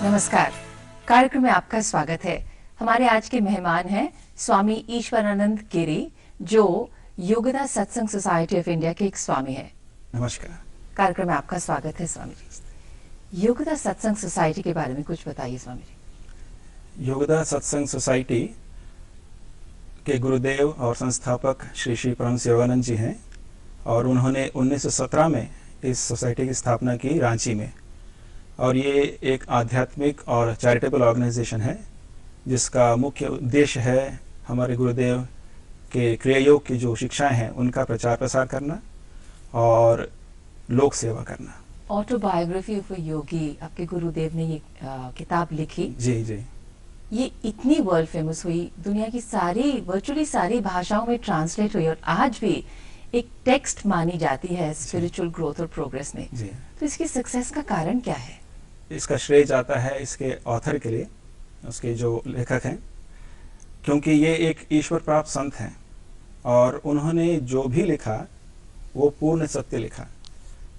नमस्कार। कार्यक्रम में आपका स्वागत है। हमारे आज के मेहमान हैं स्वामी ईश्वरानंद गिरी, जो योगदा सत्संग सोसाइटी ऑफ इंडिया के एक स्वामी हैं। नमस्कार। कार्यक्रम में आपका स्वागत है स्वामी जी। योगदा सत्संग सोसाइटी के बारे में कुछ बताइए स्वामी जी। योगदा सत्संग सोसाइटी के गुरुदेव और संस्थापक श्री श्री परमहंस योगानंद जी हैं और उन्होंने 1917 में इस सोसाइटी की स्थापना की रांची में। और ये एक आध्यात्मिक और चैरिटेबल ऑर्गेनाइजेशन है जिसका मुख्य उद्देश्य है हमारे गुरुदेव के क्रियायोग की जो शिक्षाएं हैं उनका प्रचार प्रसार करना और लोक सेवा करना। ऑटोबायोग्राफी ऑफ अ योगी, आपके गुरुदेव ने ये किताब लिखी। जी जी। ये इतनी वर्ल्ड फेमस हुई, दुनिया की सारी वर्चुअली सारी भाषाओं में ट्रांसलेट हुई और आज भी एक टेक्स्ट मानी जाती है स्पिरिचुअल ग्रोथ और प्रोग्रेस में। जी। तो इसकी सक्सेस का कारण क्या है? इसका श्रेय जाता है इसके ऑथर के लिए, उसके जो लेखक हैं, क्योंकि ये एक ईश्वर प्राप्त संत हैं और उन्होंने जो भी लिखा वो पूर्ण सत्य लिखा।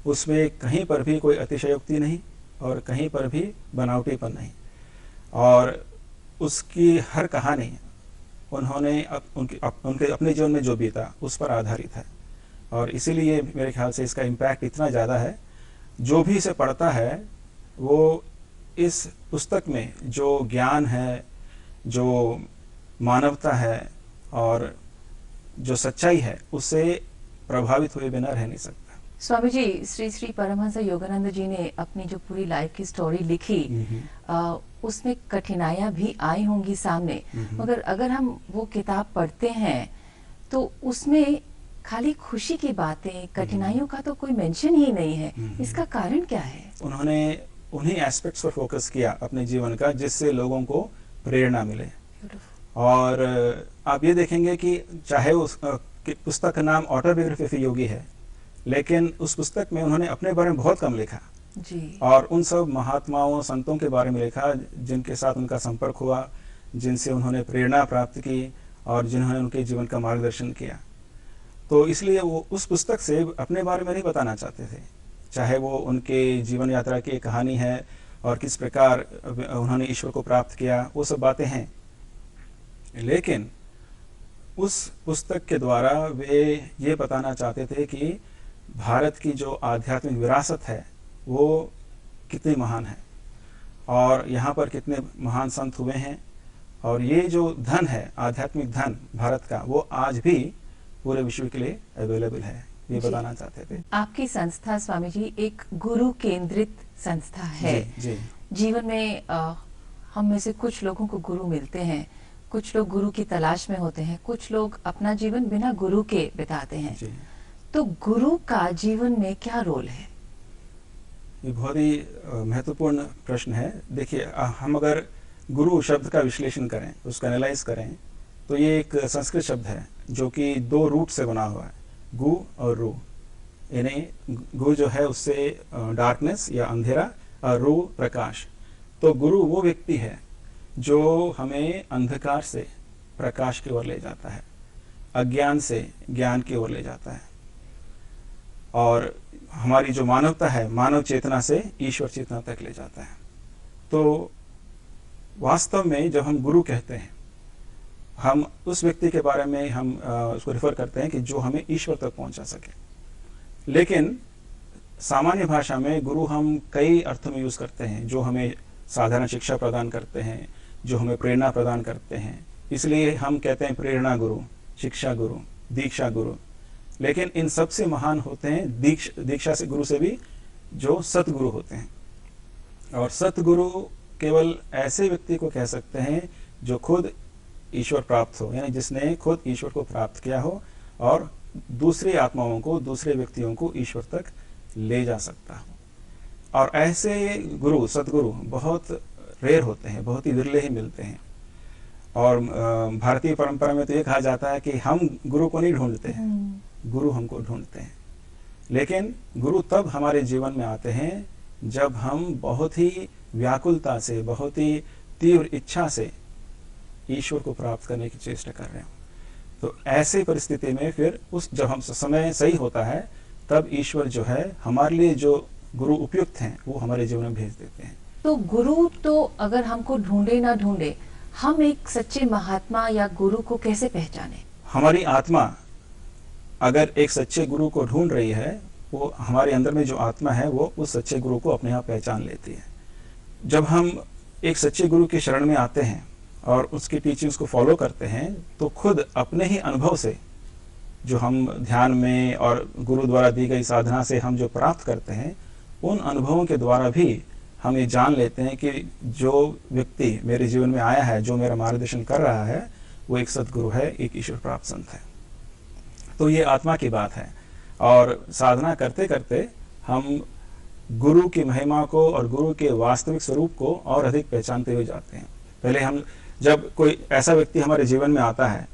उसमें कहीं पर भी कोई अतिशयोक्ति नहीं और कहीं पर भी बनावटीपन नहीं। और उसकी हर कहानी उन्होंने उनके अपने जीवन में जो बीता उस पर आधारित है और इसीलिए मेरे ख्याल से इसका इम्पैक्ट इतना ज़्यादा है। जो भी इसे पढ़ता है वो इस पुस्तक में जो ज्ञान है, जो मानवता है और जो सच्चाई है, उससे प्रभावित हुए बिना रह नहीं सकता। स्वामी जी, श्री श्री परमहंस योगानंद जी ने अपनी जो पूरी लाइफ की स्टोरी लिखी, उसमें कठिनाइयां भी आई होंगी सामने, मगर अगर हम वो किताब पढ़ते हैं तो उसमें खाली खुशी की बातें, कठिनाइयों का तो कोई मेंशन ही नहीं है। इसका कारण क्या है? उन्होंने उन्हीं एस्पेक्ट्स पर फोकस किया अपने जीवन का जिससे लोगों को प्रेरणा मिले। और आप ये देखेंगे कि चाहे उस पुस्तक का नाम ऑटोबायोग्राफी ऑफ योगी है, लेकिन उस पुस्तक में उन्होंने अपने बारे में बहुत कम लिखा जी। और उन सब महात्माओं संतों के बारे में लिखा जिनके साथ उनका संपर्क हुआ, जिनसे उन्होंने प्रेरणा प्राप्त की और जिन्होंने उनके जीवन का मार्गदर्शन किया। तो इसलिए वो उस पुस्तक से अपने बारे में नहीं बताना चाहते थे, चाहे वो उनके जीवन यात्रा की कहानी है और किस प्रकार उन्होंने ईश्वर को प्राप्त किया, वो सब बातें हैं। लेकिन उस पुस्तक के द्वारा वे ये बताना चाहते थे कि भारत की जो आध्यात्मिक विरासत है वो कितनी महान है और यहाँ पर कितने महान संत हुए हैं और ये जो धन है, आध्यात्मिक धन भारत का, वो आज भी पूरे विश्व के लिए अवेलेबल है, ये बताना चाहते थे। आपकी संस्था स्वामी जी एक गुरु केंद्रित संस्था है। जी। जीवन में हम में से कुछ लोगों को गुरु मिलते हैं, कुछ लोग गुरु की तलाश में होते हैं, कुछ लोग अपना जीवन बिना गुरु के बिताते हैं। जी। तो गुरु का जीवन में क्या रोल है? ये बहुत ही महत्वपूर्ण प्रश्न है। देखिए, हम अगर गुरु शब्द का विश्लेषण करें, उसका एनालाइज करें, तो ये एक संस्कृत शब्द है जो कि दो रूट से बना हुआ है, गु और रू। यानी गु जो है उससे डार्कनेस या अंधेरा और रू प्रकाश। तो गुरु वो व्यक्ति है जो हमें अंधकार से प्रकाश की ओर ले जाता है, अज्ञान से ज्ञान की ओर ले जाता है और हमारी जो मानवता है, मानव चेतना से ईश्वर चेतना तक ले जाता है। तो वास्तव में जब हम गुरु कहते हैं, हम उस व्यक्ति के बारे में हम उसको रिफर करते हैं कि जो हमें ईश्वर तक पहुंचा सके। लेकिन सामान्य भाषा में गुरु हम कई अर्थों में यूज करते हैं, जो हमें साधारण शिक्षा प्रदान करते हैं, जो हमें प्रेरणा प्रदान करते हैं। इसलिए हम कहते हैं प्रेरणा गुरु, शिक्षा गुरु, दीक्षा गुरु। लेकिन इन सबसे महान होते हैं दीक्षा से गुरु से भी जो सतगुरु होते हैं। और सतगुरु केवल ऐसे व्यक्ति को कह सकते हैं जो खुद ईश्वर प्राप्त हो, यानी जिसने खुद ईश्वर को प्राप्त किया हो और दूसरी आत्माओं को, दूसरे व्यक्तियों को ईश्वर तक ले जा सकता हो। और ऐसे गुरु, सतगुरु बहुत रेयर होते हैं, बहुत ही विरले ही मिलते हैं। और भारतीय परंपरा में तो ये कहा जाता है कि हम गुरु को नहीं ढूंढते हैं, गुरु हमको ढूंढते हैं। लेकिन गुरु तब हमारे जीवन में आते हैं जब हम बहुत ही व्याकुलता से, बहुत ही तीव्र इच्छा से ईश्वर को प्राप्त करने की चेष्टा कर रहे हो। तो ऐसे परिस्थिति में फिर जब हम समय सही होता है, तब ईश्वर जो है हमारे लिए जो गुरु उपयुक्त हैं वो हमारे जीवन में भेज देते हैं। तो गुरु तो अगर हमको ढूंढे ना ढूंढे, हम एक सच्चे महात्मा या गुरु को कैसे पहचाने? हमारी आत्मा अगर एक सच्चे गुरु को ढूंढ रही है, वो हमारे अंदर में जो आत्मा है वो उस सच्चे गुरु को अपने आप पहचान लेती है। जब हम एक सच्चे गुरु की शरण में आते हैं और उसकी टीचिंग्स को फॉलो करते हैं, तो खुद अपने ही अनुभव से जो हम ध्यान में और गुरु द्वारा दी गई साधना से हम जो प्राप्त करते हैं, उन अनुभवों के द्वारा भी हम ये जान लेते हैं कि जो व्यक्ति मेरे जीवन में आया है, जो मेरा मार्गदर्शन कर रहा है, वो एक सद्गुरु है, एक ईश्वर प्राप्त संत है। तो ये आत्मा की बात है। और साधना करते करते हम गुरु की महिमा को और गुरु के वास्तविक स्वरूप को और अधिक पहचानते हुए जाते हैं। पहले हम जब कोई ऐसा व्यक्ति हमारे जीवन में आता है,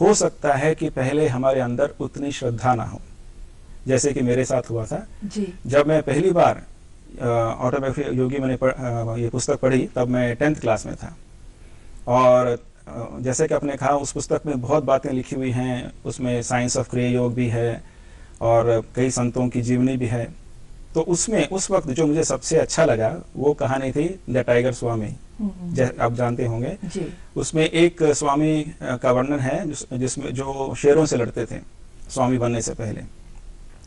हो सकता है कि पहले हमारे अंदर उतनी श्रद्धा ना हो, जैसे कि मेरे साथ हुआ था जी। जब मैं पहली बार ऑटोबायोग्राफी योगी मैंने ये पुस्तक पढ़ी, तब मैं 10th क्लास में था। और जैसे कि आपने कहा, उस पुस्तक में बहुत बातें लिखी हुई हैं, उसमें साइंस ऑफ क्रिया योग भी है और कई संतों की जीवनी भी है। तो उसमें उस वक्त जो मुझे सबसे अच्छा लगा वो कहानी थी द टाइगर स्वामी, आप जानते होंगे जी। उसमें एक स्वामी का वर्णन है जिसमें जो शेरों से लड़ते थे स्वामी बनने से पहले,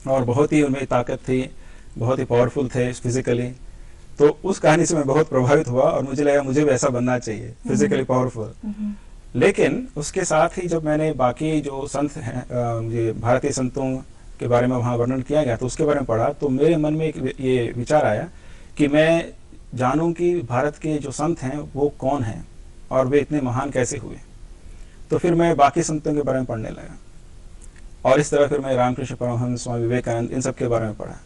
और बहुत ही उनमें ताकत थी, बहुत ही पावरफुल थे फिजिकली। तो उस कहानी से मैं बहुत प्रभावित हुआ और मुझे लगा मुझे भी ऐसा बनना चाहिए, फिजिकली पावरफुल। लेकिन उसके साथ ही जब मैंने बाकी जो संत हैं, भारतीय संतों के बारे में वहाँ वर्णन किया गया, तो उसके बारे में पढ़ा, तो मेरे मन में ये विचार आया कि मैं जानूं कि भारत के जो संत हैं वो कौन हैं और वे इतने महान कैसे हुए। तो फिर मैं बाकी संतों के बारे में पढ़ने लगा, और इस तरह फिर मैं रामकृष्ण परमहंस, स्वामी विवेकानंद, इन सब के बारे में पढ़ा।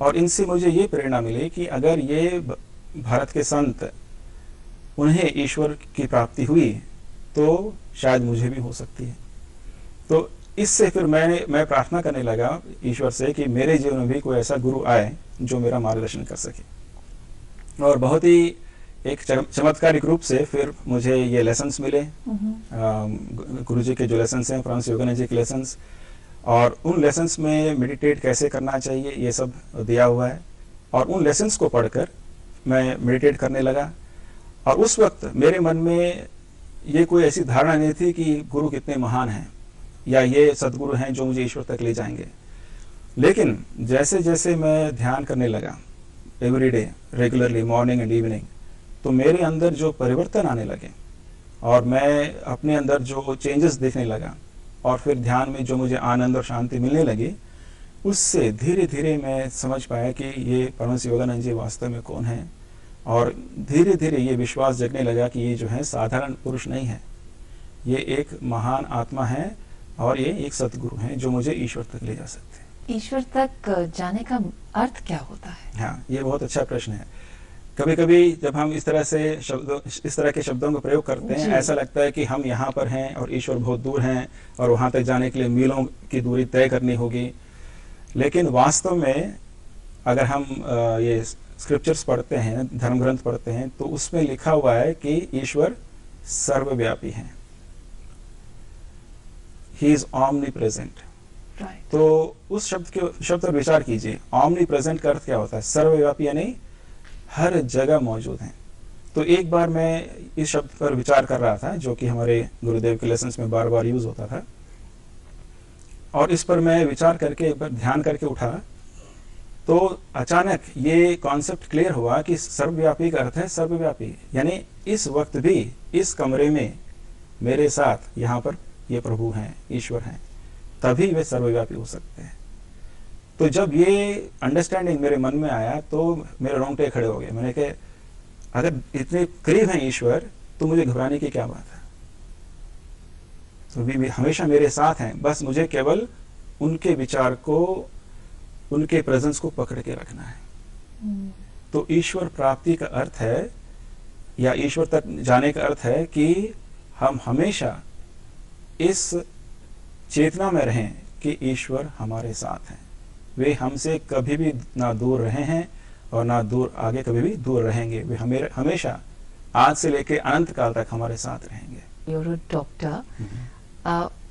और इनसे मुझे ये प्रेरणा मिली कि अगर ये भारत के संत, उन्हें ईश्वर की प्राप्ति हुई, तो शायद मुझे भी हो सकती है। तो इससे फिर मैं प्रार्थना करने लगा ईश्वर से कि मेरे जीवन में भी कोई ऐसा गुरु आए जो मेरा मार्गदर्शन कर सके। और बहुत ही एक चमत्कारिक रूप से फिर मुझे ये लेसन्स मिले, गुरु जी के जो लेसन्स हैं, फ्रांस योगानंद जी के लेसन्स, और उन लेसन्स में मेडिटेट कैसे करना चाहिए ये सब दिया हुआ है। और उन लेसन्स को पढ़कर मैं मेडिटेट करने लगा। और उस वक्त मेरे मन में ये कोई ऐसी धारणा नहीं थी कि गुरु कितने महान हैं या ये सद्गुरु हैं जो मुझे ईश्वर तक ले जाएंगे। लेकिन जैसे जैसे मैं ध्यान करने लगा everyday, regularly, morning and evening, तो मेरे अंदर जो परिवर्तन आने लगे और मैं अपने अंदर जो चेंजेस देखने लगा, और फिर ध्यान में जो मुझे आनंद और शांति मिलने लगी, उससे धीरे धीरे मैं समझ पाया कि ये परमहंस योगानंद जी वास्तव में कौन है। और धीरे धीरे ये विश्वास जगने लगा कि ये जो है साधारण पुरुष नहीं है, ये एक महान आत्मा है और ये एक सद्गुरु हैं जो मुझे ईश्वर तक ले जा सकते हैं। ईश्वर तक जाने का अर्थ क्या होता है? हाँ, ये बहुत अच्छा प्रश्न है। कभी कभी जब हम इस तरह के शब्दों का प्रयोग करते हैं, ऐसा लगता है कि हम यहाँ पर हैं और ईश्वर बहुत दूर हैं और वहाँ तक जाने के लिए मीलों की दूरी तय करनी होगी। लेकिन वास्तव में अगर हम ये स्क्रिप्चर्स पढ़ते हैं, धर्म ग्रंथ पढ़ते हैं, तो उसमें लिखा हुआ है कि ईश्वर सर्वव्यापी है, ही इज ऑमनी प्रेजेंट। तो उस शब्द पर विचार कीजिए, ऑमनी प्रेजेंट का अर्थ क्या होता है? सर्वव्यापी यानी हर जगह मौजूद हैं। तो एक बार मैं इस शब्द पर विचार कर रहा था, जो कि हमारे गुरुदेव के लेसन्स में बार बार यूज होता था, और इस पर मैं विचार करके, एक बार ध्यान करके उठा, तो अचानक ये कॉन्सेप्ट क्लियर हुआ कि सर्वव्यापी का अर्थ है सर्वव्यापी, यानी इस वक्त भी इस कमरे में मेरे साथ यहाँ पर ये प्रभु हैं, ईश्वर हैं, तभी वे सर्वव्यापी हो सकते हैं। तो जब ये अंडरस्टैंडिंग मेरे मन में आया तो मेरे रोंगटे खड़े हो गए। मैंने कहा अगर इतने करीब हैं ईश्वर तो मुझे घबराने की क्या बात है, तो भी हमेशा मेरे साथ हैं, बस मुझे केवल उनके विचार को, उनके प्रेजेंस को पकड़ के रखना है। तो ईश्वर प्राप्ति का अर्थ है, या ईश्वर तक जाने का अर्थ है कि हम हमेशा इस चेतना में रहें कि ईश्वर हमारे साथ हैं, वे हमसे कभी भी ना दूर रहे हैं और ना दूर आगे कभी भी दूर रहेंगे। वे हमेशा आज से लेके अनंत काल तक हमारे साथ रहेंगे। You're a doctor.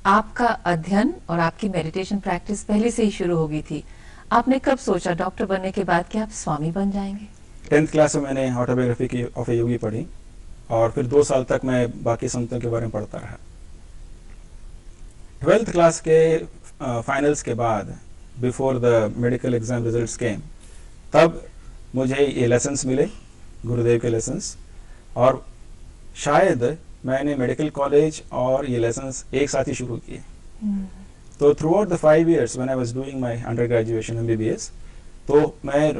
आपका अध्ययन और आपकी मेडिटेशन प्रैक्टिस पहले से ही शुरू हो गई थी। आपने कब सोचा डॉक्टर बनने के बाद कि आप स्वामी बन जाएंगे? 10th क्लास में मैंने ऑटोबायोग्राफी की ऑफ ए योगी पढ़ी और फिर 2 साल तक मैं बाकी संतों के बारे में पढ़ता रहा। 12th क्लास के फाइनल्स के बाद, before the medical exam results came, तब मुझे ये लेसन्स मिले, गुरुदेव के लेसन्स, और शायद मैंने मेडिकल कॉलेज और ये लेसन्स एक साथ ही शुरू किए। तो through out the 5 years when I was doing my under graduation MBBS, तो मैं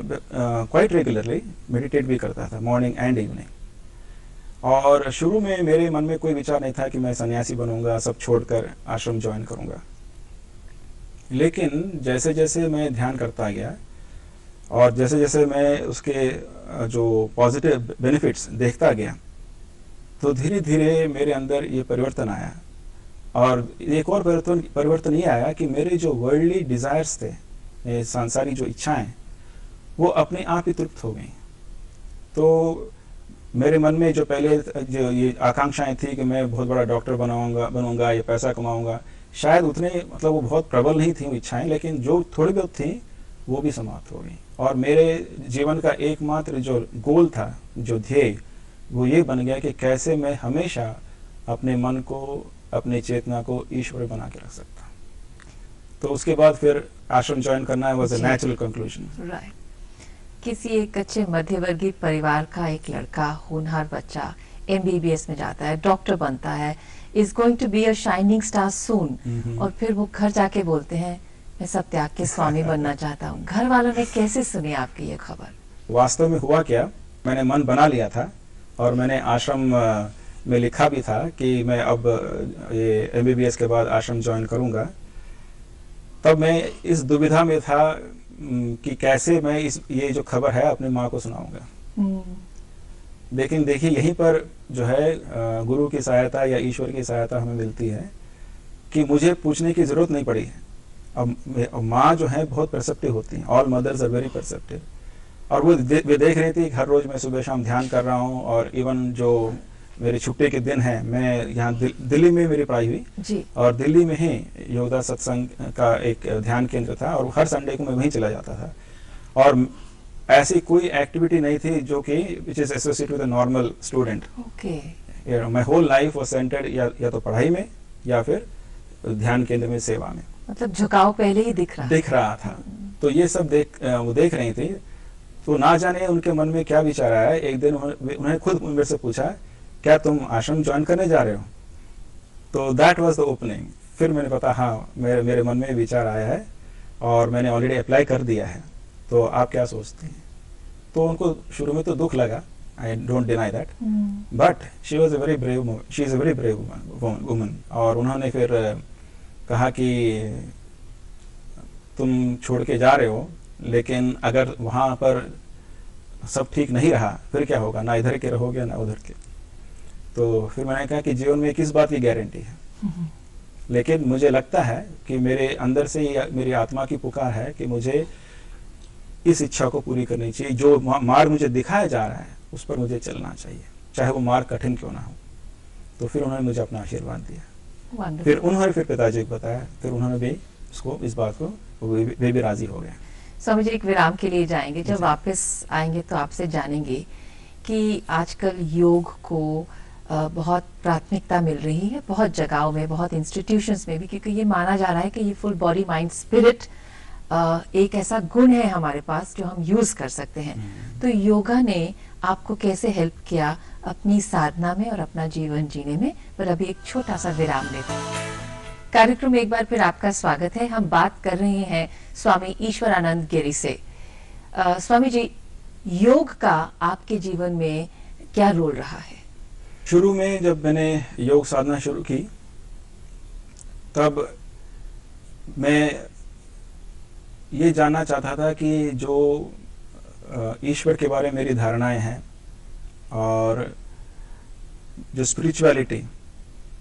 क्वाइट रेगुलरली मेडिटेट भी करता था, मॉर्निंग एंड इवनिंग। और शुरू में मेरे मन में कोई विचार नहीं था कि मैं सन्यासी बनूंगा, सब छोड़कर आश्रम ज्वाइन करूंगा। लेकिन जैसे जैसे मैं ध्यान करता गया और जैसे जैसे मैं उसके जो पॉजिटिव बेनिफिट्स देखता गया, तो धीरे धीरे मेरे अंदर ये परिवर्तन आया। और एक और परिवर्तन ये आया कि मेरे जो वर्ल्डली डिज़ायर्स थे, सांसारिक जो इच्छाएं, वो अपने आप ही तृप्त हो गई। तो मेरे मन में जो पहले जो ये आकांक्षाएं थी कि मैं बहुत बड़ा डॉक्टर बनूंगा या पैसा कमाऊंगा, शायद उतने मतलब वो बहुत प्रबल नहीं थी वो इच्छाएं, लेकिन जो थोड़ी बहुत थी वो भी समाप्त हो गई। और मेरे जीवन का एकमात्र जो गोल था, जो ध्येय, वो ये बन गया कि कैसे मैं हमेशा अपने मन को, अपनी चेतना को ईश्वर बना के रख सकता। तो उसके बाद फिर आश्रम ज्वाइन करना was a natural conclusion. Right. किसी एक अच्छे मध्यवर्गीय परिवार का एक लड़का, होनहार बच्चा, MBBS में जाता है, डॉक्टर बनता है, is going to be a shining star soon, और फिर वो घर जाके बोलते हैं मैं सब त्याग के स्वामी बनना चाहता हूँ। घर वालों ने कैसे सुनी आपकी ये खबर? वास्तव में हुआ क्या, मैंने मन बना लिया था और मैंने आश्रम में लिखा भी था कि मैं अब ये MBBS के बाद आश्रम ज्वाइन करूंगा। तब मैं इस दुविधा में था कि कैसे मैं ये जो खबर है अपनी माँ को सुनाऊंगा। लेकिन देखिए, यहीं पर जो है गुरु की सहायता या ईश्वर की सहायता हमें मिलती है कि मुझे पूछने की जरूरत नहीं पड़ी है। अब माँ जो है बहुत परसेप्टिव होती हैं, all mothers are very perceptive, और वो देख रही थी हर रोज मैं सुबह शाम ध्यान कर रहा हूँ। और इवन जो मेरे छुट्टी के दिन है, मैं यहाँ दिल्ली में मेरी पढ़ाई हुई जी। और दिल्ली में ही योगदास सत्संग का एक ध्यान केंद्र था और हर संडे को मैं वहीं चला जाता था। और ऐसी कोई एक्टिविटी नहीं थी जो कि which is associated with a normal student. Okay. My whole life was centred या तो पढ़ाई में या फिर ध्यान केंद्र में सेवा में। मतलब झुकाव पहले ही दिख रहा था। तो ये सब वो देख रही थी। तो ना जाने उनके मन में क्या विचार आया, एक दिन उन्होंने खुद मेरे से पूछा, क्या तुम आश्रम ज्वाइन करने जा रहे हो? तो दैट वाज द ओपनिंग। फिर मैंने पता, हाँ, मेरे मन में विचार आया है और मैंने ऑलरेडी अप्लाई कर दिया है, तो आप क्या सोचते हैं? तो उनको शुरू में तो दुख लगा, I don't deny that, but she is a very brave woman. और उन्होंने फिर कहा कि तुम छोड़ के जा रहे हो, लेकिन अगर वहाँ पर सब ठीक नहीं रहा फिर क्या होगा? ना इधर के रहोगे ना उधर के। तो फिर मैंने कहा कि जीवन में किस बात की गारंटी है, लेकिन मुझे लगता है कि मेरे अंदर से मेरी आत्मा की पुकार है कि मुझे इस इच्छा को पूरी करनी चाहिए। जो मार्ग मुझे दिखाया जा रहा है उस पर मुझे चलना चाहिए, चाहे वो मार्ग कठिन क्यों ना हो। तो फिर उन्होंने मुझे अपना आशीर्वाद दिया। फिर उन्होंने पिताजी को बताया, फिर उन्होंने भी उसको, इस बात को, वे भी राजी हो गए। स्वामी जी, एक विराम के लिए जाएंगे, जब वापस आएंगे तो आपसे जानेंगे कि आजकल योग को बहुत प्राथमिकता मिल रही है, बहुत जगहों में, बहुत इंस्टीट्यूशंस में भी, क्योंकि ये माना जा रहा है कि ये फुल बॉडी माइंड स्पिरिट एक ऐसा गुण है हमारे पास जो हम यूज कर सकते हैं। तो योगा ने आपको कैसे हेल्प किया अपनी साधना में और अपना जीवन जीने में? पर अभी एक छोटा सा विराम लेते हैं। कार्यक्रम में एक बार फिर आपका स्वागत है। हम बात कर रहे हैं स्वामी ईश्वरानंद गिरी से। स्वामी जी, योग का आपके जीवन में क्या रोल रहा है? शुरू में जब मैंने योग साधना शुरू की, तब मैं ये जानना चाहता था कि जो ईश्वर के बारे में मेरी धारणाएं हैं और जो स्पिरिचुअलिटी,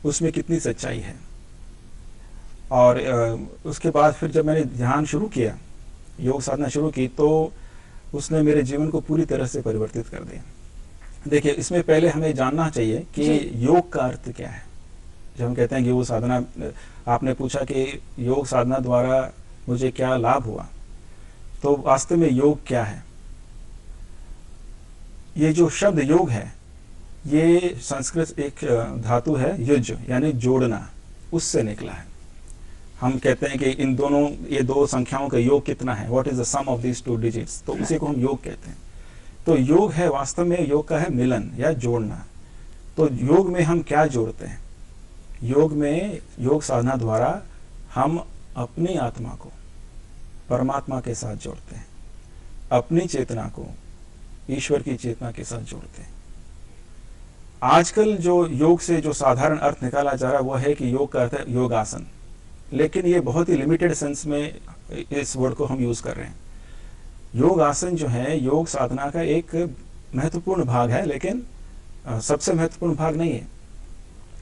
उसमें कितनी सच्चाई है। और उसके बाद फिर जब मैंने ध्यान शुरू किया, योग साधना शुरू की, तो उसने मेरे जीवन को पूरी तरह से परिवर्तित कर दिया। देखिए, इसमें पहले हमें जानना चाहिए कि योग का अर्थ क्या है। जब हम कहते हैं कि योग साधना, आपने पूछा कि योग साधना द्वारा मुझे क्या लाभ हुआ, तो वास्तव में योग क्या है? ये जो शब्द योग है, ये संस्कृत एक धातु है युज, यानी जोड़ना, उससे निकला है। हम कहते हैं कि इन दोनों, ये दो संख्याओं का योग कितना है, what is the sum of these two digits, तो उसी को हम योग कहते हैं। तो योग है, वास्तव में योग का है मिलन या जोड़ना। तो योग में हम क्या जोड़ते हैं? योग में, योग साधना द्वारा हम अपनी आत्मा को परमात्मा के साथ जोड़ते हैं, अपनी चेतना को ईश्वर की चेतना के साथ जोड़ते हैं। आजकल जो योग से जो साधारण अर्थ निकाला जा रहा है वो है कि योग का अर्थ है योगासन, लेकिन ये बहुत ही लिमिटेड सेंस में इस वर्ड को हम यूज कर रहे हैं। योगासन जो है योग साधना का एक महत्वपूर्ण भाग है, लेकिन सबसे महत्वपूर्ण भाग नहीं है।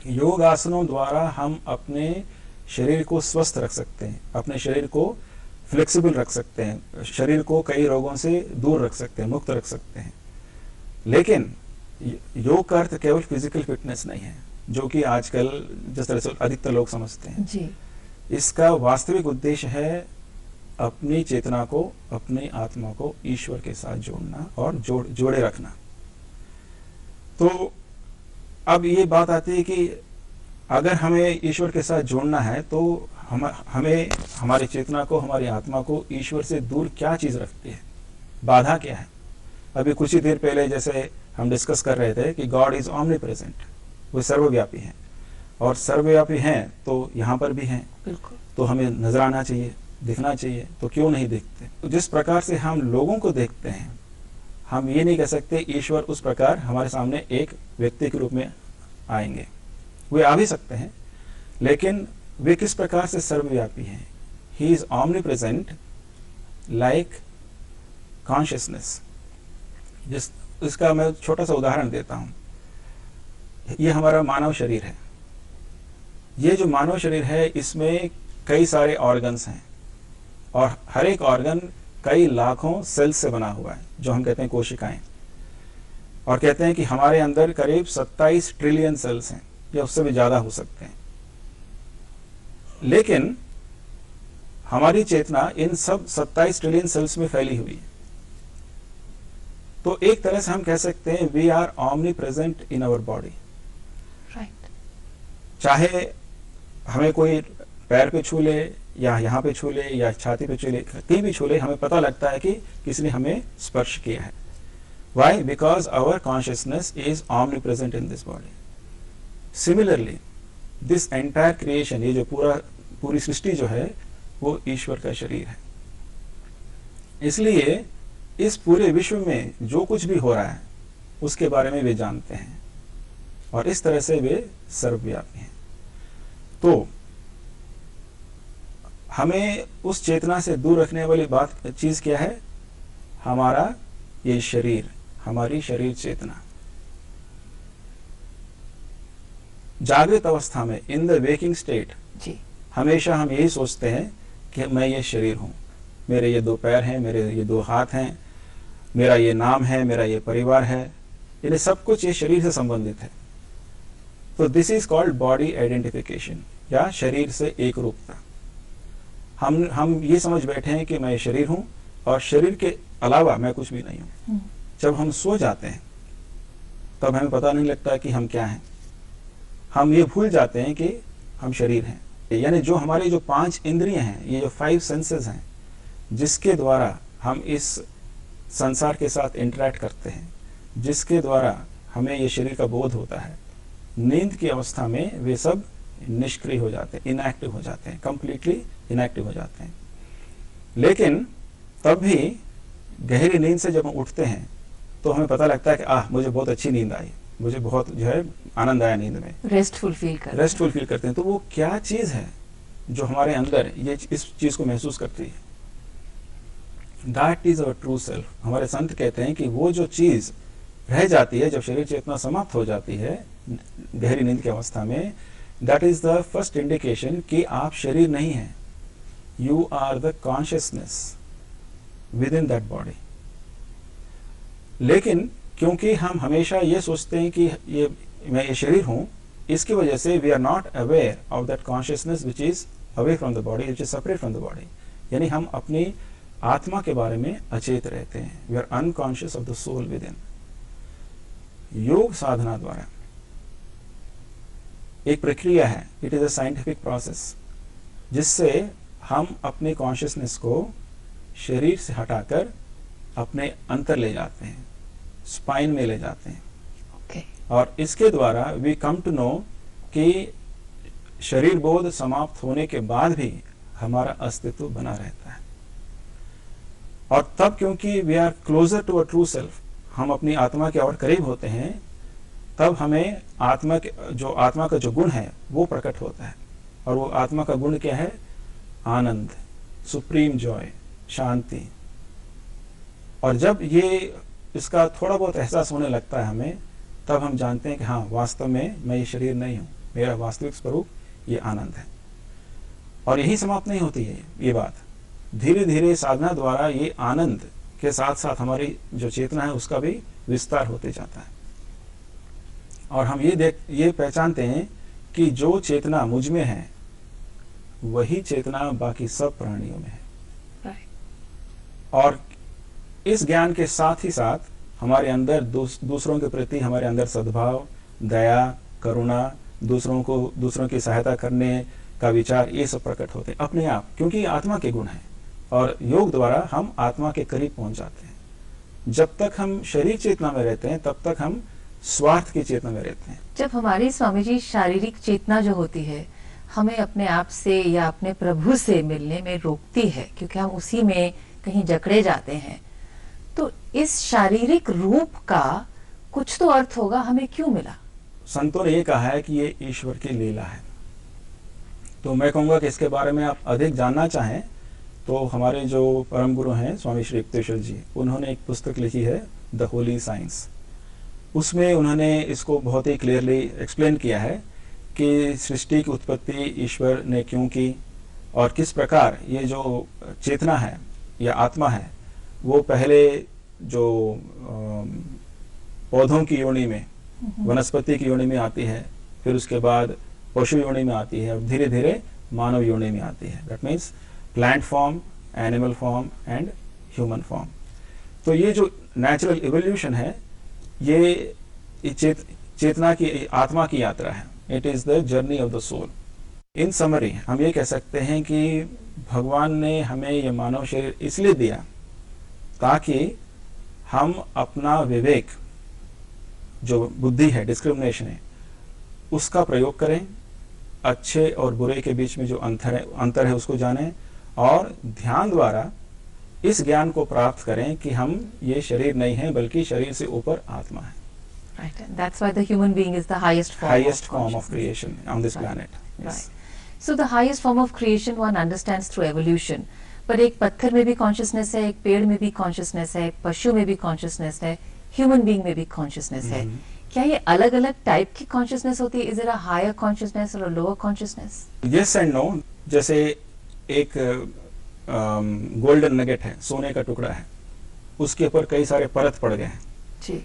योग आसनों द्वारा हम अपने शरीर को स्वस्थ रख सकते हैं, अपने शरीर को फ्लेक्सिबल रख सकते हैं, शरीर को कई रोगों से दूर रख सकते हैं, मुक्त रख सकते हैं। लेकिन योग का अर्थ केवल फिजिकल फिटनेस नहीं है, जो कि आजकल जिस तरह से अधिकतर लोग समझते हैं जी। इसका वास्तविक उद्देश्य है अपनी चेतना को, अपनी आत्मा को ईश्वर के साथ जोड़ना और जोड़े रखना। तो अब ये बात आती है कि अगर हमें ईश्वर के साथ जोड़ना है तो हमें हमारी चेतना को, हमारी आत्मा को ईश्वर से दूर क्या चीज रखती है, बाधा क्या है? अभी कुछ ही देर पहले जैसे हम डिस्कस कर रहे थे कि गॉड इज ऑमनी प्रेजेंट, वो सर्वव्यापी हैं, और सर्वव्यापी हैं तो यहाँ पर भी हैं, बिल्कुल। तो हमें नजर आना चाहिए, दिखना चाहिए, तो क्यों नहीं दिखते? तो जिस प्रकार से हम लोगों को देखते हैं, हम ये नहीं कह सकते ईश्वर उस प्रकार हमारे सामने एक व्यक्ति के रूप में आएंगे। वे आ भी सकते हैं, लेकिन वे किस प्रकार से सर्वव्यापी हैं? He is omni present like consciousness. इसका मैं छोटा सा उदाहरण देता हूं। ये हमारा मानव शरीर है। ये जो मानव शरीर है इसमें कई सारे ऑर्गन्स हैं, और हर एक ऑर्गन कई लाखों सेल्स से बना हुआ है, जो हम कहते हैं कोशिकाएं। और कहते हैं कि हमारे अंदर करीब 27 ट्रिलियन सेल्स हैं, या उससे भी ज्यादा हो सकते हैं। लेकिन हमारी चेतना इन सब 27 ट्रिलियन सेल्स में फैली हुई है। तो एक तरह से हम कह सकते हैं we are omnipresent in our body. Right. चाहे हमें कोई पैर पे छू ले, या यहाँ पे छू ले, या छाती पे छू ले, कहीं भी छू ले, हमें पता लगता है कि किसी ने हमें स्पर्श किया है। Why? Because our consciousness is omnipresent in this body. Similarly this entire creation, ये जो पूरी सृष्टि जो है वो ईश्वर का शरीर है। इसलिए इस पूरे विश्व में जो कुछ भी हो रहा है उसके बारे में वे जानते हैं, और इस तरह से वे सर्वव्यापी हैं। तो हमें उस चेतना से दूर रखने वाली चीज क्या है? हमारा ये शरीर, हमारी शरीर चेतना। जागृत अवस्था में, इन द वेकिंग स्टेट, हमेशा हम यही सोचते हैं कि मैं ये शरीर हूं, मेरे ये 2 पैर हैं, मेरे ये 2 हाथ हैं, मेरा ये नाम है, मेरा ये परिवार है, ये सब कुछ ये शरीर से संबंधित है। तो this is called body identification, या शरीर से एक रूपता। हम ये समझ बैठे हैं कि मैं शरीर हूं, और शरीर के अलावा मैं कुछ भी नहीं हूं। जब हम सो जाते हैं तब हमें पता नहीं लगता कि हम क्या हैं। हम ये भूल जाते हैं कि हम शरीर हैं। यानी जो हमारी जो 5 इंद्रियां हैं, ये जो 5 सेंसेस हैं, जिसके द्वारा हम इस संसार के साथ इंटरेक्ट करते हैं, जिसके द्वारा हमें ये शरीर का बोध होता है, नींद की अवस्था में वे सब निष्क्रिय हो जाते हैं, इनएक्टिव हो जाते हैं, कंप्लीटली इनएक्टिव हो जाते हैं। लेकिन तब भी गहरी नींद से जब हम उठते हैं तो हमें पता लगता है कि मुझे बहुत अच्छी नींद आई, मुझे बहुत जो है आनंद आया नींद में, रेस्टफुल फील करते हैं। तो वो क्या चीज है जो हमारे अंदर ये इस चीज को महसूस करती है? That is our true self. हमारे संत कहते हैं कि वो जो चीज रह जाती है जब शरीर चेतना समाप्त हो जाती है गहरी नींद की अवस्था में, that is the first indication कि आप शरीर नहीं हैं, you are the consciousness within that body. लेकिन क्योंकि हम हमेशा ये सोचते हैं कि मैं ये शरीर हूं, इसकी वजह से we are not aware of that consciousness which is away from the body, which is separate from the body. यानी हम अपनी आत्मा के बारे में अचेत रहते हैं। We are unconscious of the soul within. योग साधना द्वारा एक प्रक्रिया है, it is a scientific process, जिससे हम अपने कॉन्शियसनेस को शरीर से हटाकर अपने अंतर ले जाते हैं, स्पाइन में ले जाते हैं। Okay. और इसके द्वारा वी कम टू नो कि शरीर बोध समाप्त होने के बाद भी हमारा अस्तित्व बना रहता है। और तब क्योंकि we are closer to a true self, हम अपनी आत्मा के और करीब होते हैं, तब हमें आत्मा का जो गुण है वो प्रकट होता है। और वो आत्मा का गुण क्या है? आनंद, सुप्रीम जॉय, शांति। और जब ये इसका थोड़ा बहुत एहसास होने लगता है हमें, तब हम जानते हैं कि हाँ, वास्तव में मैं ये शरीर नहीं हूं, मेरा वास्तविक स्वरूप ये आनंद है। और यही समाप्त नहीं होती है ये बात, धीरे धीरे साधना द्वारा ये आनंद के साथ साथ हमारी जो चेतना है उसका भी विस्तार होते जाता है। और हम ये पहचानते हैं कि जो चेतना मुझ में है वही चेतना बाकी सब प्राणियों में है। और इस ज्ञान के साथ ही साथ हमारे अंदर दूसरों के प्रति हमारे अंदर सद्भाव, दया, करुणा, दूसरों की सहायता करने का विचार, ये सब प्रकट होते हैं अपने आप, क्योंकि ये आत्मा के गुण हैं। और योग द्वारा हम आत्मा के करीब पहुंच जाते हैं। जब तक हम शरीर चेतना में रहते हैं तब तक हम स्वार्थ की चेतना में रहते हैं। जब हमारी स्वामी जी शारीरिक चेतना जो होती है हमें अपने आप से या अपने प्रभु से मिलने में रोकती है, क्योंकि हम उसी में कहीं जकड़े जाते हैं, तो इस शारीरिक रूप का कुछ तो अर्थ होगा, हमें क्यों मिला? संतों ने ये कहा है कि ये ईश्वर की लीला है। तो मैं कहूँगा कि इसके बारे में आप अधिक जानना चाहें तो हमारे जो परम गुरु हैं स्वामी श्री युक्तेश्वर जी, उन्होंने एक पुस्तक लिखी है द होली साइंस। उसमें उन्होंने इसको बहुत ही क्लियरली एक्सप्लेन किया है कि सृष्टि की उत्पत्ति ईश्वर ने क्यों की, और किस प्रकार ये जो चेतना है या आत्मा है वो पहले जो पौधों की योनि में, वनस्पति की योनि में आती है, फिर उसके बाद पशु योनि में आती है, और धीरे धीरे मानव योनि में आती है। That means plant form, animal form and human form. तो ये जो नेचुरल इवोल्यूशन है ये चेतना की, आत्मा की यात्रा है। It is the journey of the soul. In summary हम ये कह सकते हैं कि भगवान ने हमें ये मानव शरीर इसलिए दिया ताकि हम अपना विवेक, जो बुद्धि है, डिस्क्रिमिनेशन है, उसका प्रयोग करें, अच्छे और बुरे के बीच में जो अंतर है उसको जानें, और ध्यान द्वारा इस ज्ञान को प्राप्त करें कि हम ये शरीर नहीं है बल्कि शरीर से ऊपर आत्मा है। Right, and that's why the human being is the highest form of creation on this planet. Yes. Right. So the highest form of creation one understands through evolution. पर एक पत्थर में भी कॉन्शियसनेस है, एक पेड़ में भी कॉन्शियसनेस है, एक पशु में भी कॉन्शियसनेस है, ह्यूमन बीइंग में भी कॉन्शियसनेस है। क्या ये अलग अलग टाइप की कॉन्शियसनेस होती है? Is there a higher consciousness or a lower consciousness? Yes and no. जैसे एक गोल्डन नगेट है, सोने का टुकड़ा है, उसके ऊपर कई सारे परत पड़ गए हैं जी,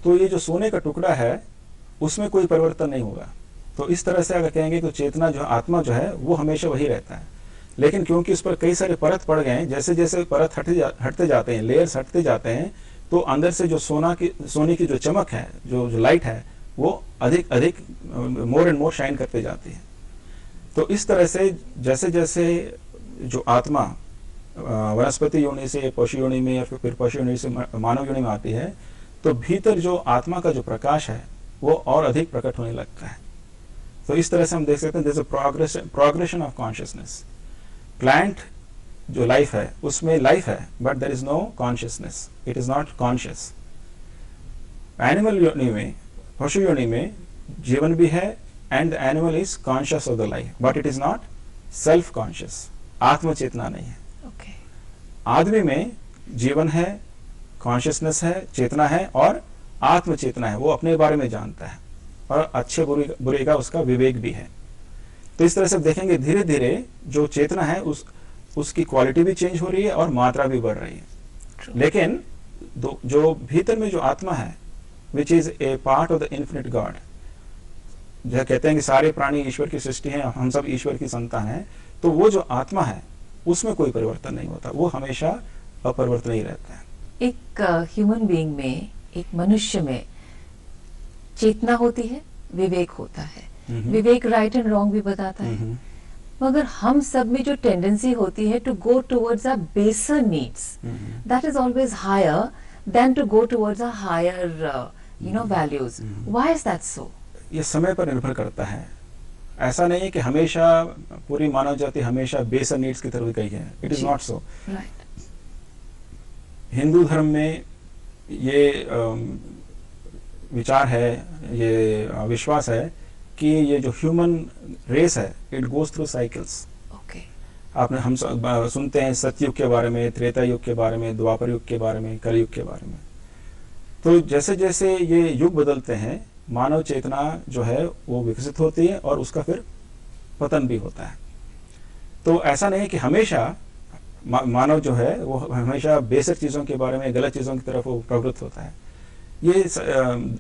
तो ये जो सोने का टुकड़ा है उसमें कोई परिवर्तन नहीं होगा। तो इस तरह से अगर कहेंगे तो चेतना जो आत्मा जो है वो हमेशा वही रहता है, लेकिन क्योंकि उस पर कई सारे परत पड़ गए हैं, जैसे जैसे परत हटते जाते हैं, लेयर्स हटते जाते हैं, तो अंदर से जो सोने की जो चमक है, जो लाइट है, वो अधिक अधिक मोर एंड मोर शाइन करते जाती है। तो इस तरह से जैसे जैसे जो आत्मा वनस्पति योनि से पशु योनि में या फिर पशु योनि से मानव योनि में आती है, तो भीतर जो आत्मा का जो प्रकाश है वो और अधिक प्रकट होने लगता है। तो इस तरह से हम देख सकते हैं there is a progression of consciousness. Plant जो लाइफ है उसमें लाइफ है, but there is no consciousness, it is not conscious. Animal योनि में, पशु योनि में जीवन भी है, and the animal is conscious of the life, but it is not self conscious, आत्म चेतना नहीं है। okay. आदमी में जीवन है, कॉन्शियसनेस है, चेतना है, और आत्म चेतना है, वो अपने बारे में जानता है, और अच्छे बुरे का उसका विवेक भी है। तो इस तरह से देखेंगे धीरे धीरे जो चेतना है उसकी क्वालिटी भी चेंज हो रही है और मात्रा भी बढ़ रही है। True. लेकिन जो भीतर में जो आत्मा है, which is a part of the infinite God, जो कहते हैं कि सारे प्राणी ईश्वर की सृष्टि हैं, हम सब ईश्वर की संतान हैं, तो वो जो आत्मा है उसमें कोई परिवर्तन नहीं होता, वो हमेशा अपरिवर्तन ही रहता है। एक ह्यूमन बीइंग में, एक मनुष्य में चेतना होती है, विवेक होता है। विवेक राइट एंड रॉन्ग भी बताता है, मगर हम सब में जो टेंडेंसी होती है to go towards our baser needs, that is always higher than to go towards our higher values. Why is that so? ये समय पर निर्भर करता है। ऐसा नहीं है कि हमेशा पूरी मानव जाति हमेशा बेसर नीड्स की तरफ गई है। It is not so. Hindu धर्म में ये विचार है, ये विश्वास है कि ये जो ह्यूमन रेस है, इट गोज थ्रू साइकिल्स। आपने हम सुनते हैं सतयुग के बारे में, त्रेता युग के बारे में, द्वापर युग के बारे में, कलयुग के बारे में। तो जैसे जैसे ये युग बदलते हैं, मानव चेतना जो है वो विकसित होती है और उसका फिर पतन भी होता है। तो ऐसा नहीं है कि हमेशा मानव जो है वो हमेशा बेसिक चीज़ों के बारे में, गलत चीज़ों की तरफ वो प्रवृत्त होता है। ये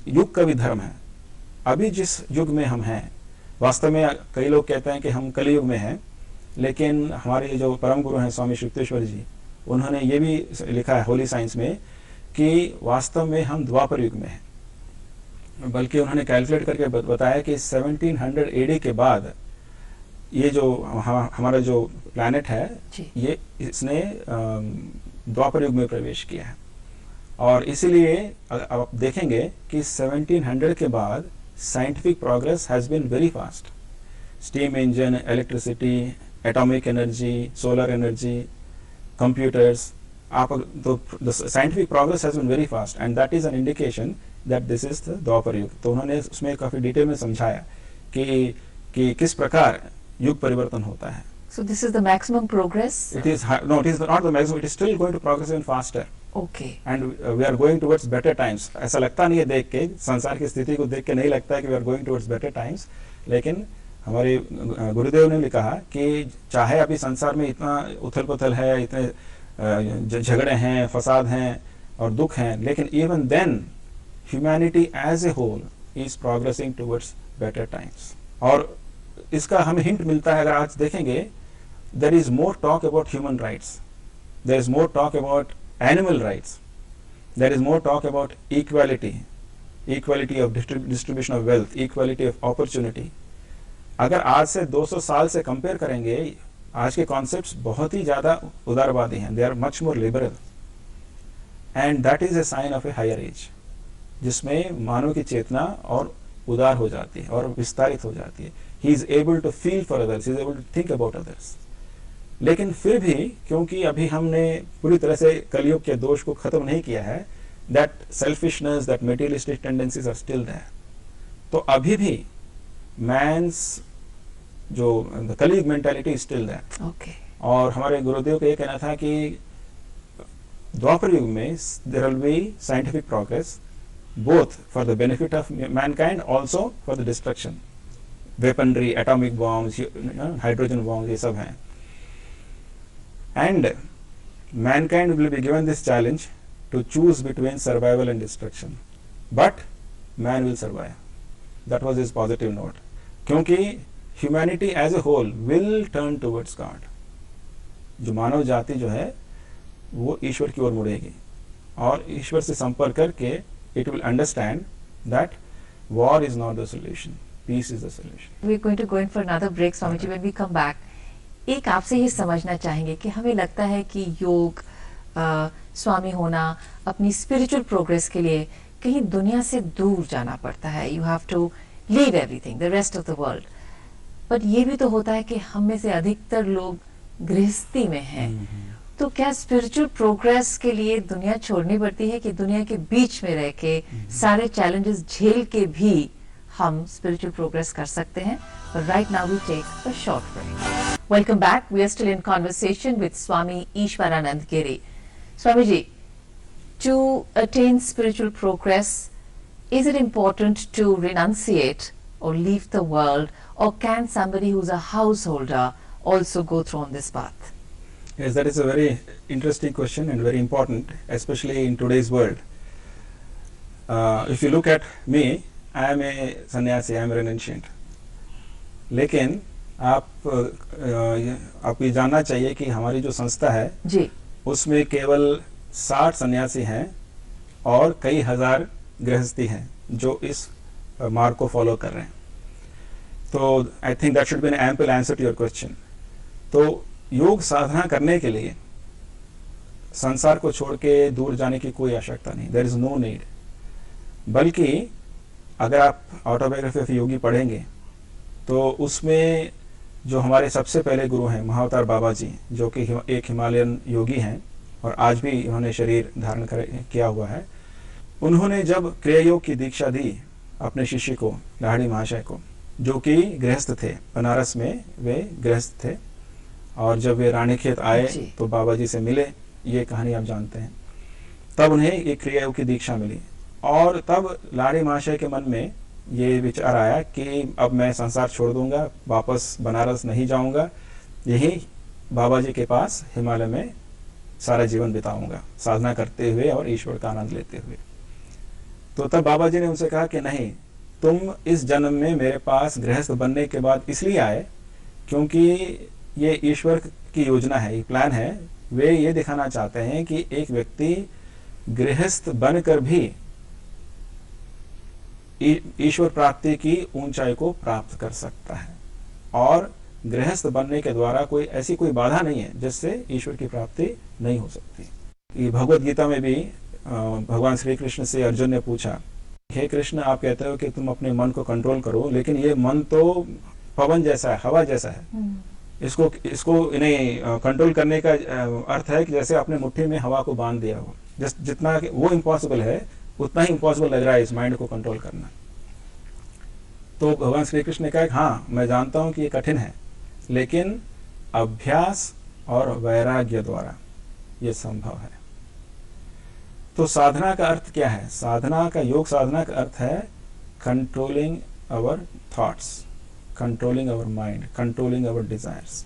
युग का भी धर्म है। अभी जिस युग में हम हैं, वास्तव में कई लोग कहते हैं कि हम कलयुग में हैं, लेकिन हमारे जो परम गुरु हैं स्वामी शुक्तेश्वर जी, उन्होंने ये भी लिखा है होली साइंस में कि वास्तव में हम द्वापर युग में हैं। बल्कि उन्होंने कैलकुलेट करके बताया कि 1700 AD के बाद ये जो हमारा जो प्लैनेट है, ये इसने द्वापर युग में प्रवेश किया है। और इसीलिए आप देखेंगे कि 1700 के बाद scientific progress has been very fast. Steam engine, electricity, atomic energy, solar energy, computers, आप तो scientific progress has been very fast and that is an indication that this is the Dwapar Yuga. तो उन्होंने उसमें काफी डिटेल में समझाया कि किस प्रकार युग परिवर्तन होता है। So this is the maximum progress? It is no, it is not the maximum. It is still going to progress even faster. Okay. And we are going towards better times. ऐसा लगता नहीं है देख के, संसार की स्थिति को देख के नहीं लगता है कि we are going towards better times. लेकिन हमारे गुरुदेव ने भी कहा कि चाहे अभी संसार में इतना उथल-पुथल है, इतने झगड़े हैं, फसाद हैं और दुख हैं, लेकिन even then humanity as a whole is progressing towards better times. और इसका हमें हिंट मिलता है। अगर आज देखेंगे, there is more talk about human rights, there is more talk about animal rights, there is more talk about equality of distribution of wealth, equality of opportunity. अगर आज से 200 साल से कंपेयर करेंगे, आज के कॉन्सेप्ट्स बहुत ही ज्यादा उदारवादी हैं, they are much more liberal, and that is a sign of a higher age, जिसमें मानव की चेतना और उदार हो जाती है और विस्तारित हो जाती है। He is able to feel for others, he is able to think about others. लेकिन फिर भी क्योंकि अभी हमने पूरी तरह से कलयुग के दोष को खत्म नहीं किया है, that selfishness, that materialistic tendencies are still there. तो अभी भी man's जो कलयुग mentality is still there. Okay. और हमारे गुरुदेव का ये कहना था कि द्वापर युग में there will be scientific progress, both for the benefit of mankind, also for the destruction. Weaponry, atomic bombs, hydrogen bombs, ये सब हैं. And mankind will be given this challenge to choose between survival and destruction. But man will survive. That was his positive note. क्योंकि humanity as a whole will turn towards God. जो मानव जाति जो है वो ईश्वर की ओर मुड़ेगी और ईश्वर से संपर्क करके it will understand that war is not the solution, peace is the solution. We're going to go in for another break, Swamiji. When we come back, एक आपसे ये समझना चाहेंगे कि हमें लगता है कि योग, स्वामी होना, अपनी स्पिरिचुअल प्रोग्रेस के लिए कहीं दुनिया से दूर जाना पड़ता है. You have to leave everything, the rest of the world. But ये भी तो होता है कि हम में से अधिकतर लोग गृहस्थी में हैं. तो क्या स्पिरिचुअल प्रोग्रेस के लिए दुनिया छोड़नी पड़ती है कि दुनिया के बीच में रह के सारे चैलेंजेस झेल के भी हम स्पिरिचुअल प्रोग्रेस कर सकते हैं? Right now we take a short break. Welcome back. We are still in conversation with Swami Ishwarananda Giri. Swami ji, to attain spiritual progress, is it important to renunciate or leave the world, or can somebody who's a householder also go through on this path? Yes, that is a very interesting question and very important, especially in today's world. If you look at me, I am a sannyasi, I am a renunciant. लेकिन आप ये जानना चाहिए कि हमारी जो संस्था है जी, उसमें केवल 60 सन्यासी हैं और कई हजार गृहस्थी हैं जो इस मार्ग को फॉलो कर रहे हैं। तो I think that should be an ample answer to your question. तो योग साधना करने के लिए संसार को छोड़ के दूर जाने की कोई आवश्यकता नहीं, देयर इज नो नीड। बल्कि अगर आप ऑटोबायोग्राफी ऑफ योगी पढ़ेंगे तो उसमें जो हमारे सबसे पहले गुरु हैं महाअवतार बाबा जी, जो कि एक हिमालयन योगी हैं और आज भी उन्होंने शरीर धारण किया हुआ है, उन्होंने जब क्रिया योग की दीक्षा दी अपने शिष्य को, लाहिड़ी महाशय को, जो कि गृहस्थ थे, बनारस में वे गृहस्थ थे, और जब वे रानीखेत आए तो बाबा जी से मिले, ये कहानी आप जानते हैं। तब उन्हें एक क्रिया योग की दीक्षा मिली और तब लाहिड़ी महाशय के मन में ये विचार आया कि अब मैं संसार छोड़ दूंगा, वापस बनारस नहीं जाऊंगा, यही बाबा जी के पास हिमालय में सारा जीवन बिताऊंगा, साधना करते हुए और ईश्वर का आनंद लेते हुए। तो तब बाबा जी ने उनसे कहा कि नहीं, तुम इस जन्म में मेरे पास गृहस्थ बनने के बाद इसलिए आए क्योंकि ये ईश्वर की योजना है, ये प्लान है। वे ये दिखाना चाहते हैं कि एक व्यक्ति गृहस्थ बनकर भी ईश्वर प्राप्ति की ऊंचाई को प्राप्त कर सकता है, और गृहस्थ बनने के द्वारा कोई ऐसी कोई बाधा नहीं है जिससे ईश्वर की प्राप्ति नहीं हो सकती। ये भगवत गीता में भी भगवान श्री कृष्ण से अर्जुन ने पूछा, हे कृष्ण, आप कहते हो कि तुम अपने मन को कंट्रोल करो, लेकिन ये मन तो पवन जैसा है, हवा जैसा है। इसको इन्हें कंट्रोल करने का अर्थ है कि जैसे अपने मुट्ठी में हवा को बांध दिया हो। जितना वो इम्पॉसिबल है उतना ही इम्पॉसिबल लग रहा है इस माइंड को कंट्रोल करना। तो भगवान श्री कृष्ण ने कहा, हाँ मैं जानता हूं कि ये कठिन है, लेकिन अभ्यास और वैराग्य द्वारा ये संभव है। तो साधना का अर्थ क्या है? साधना का, योग साधना का अर्थ है controlling our thoughts, controlling our mind, controlling our desires.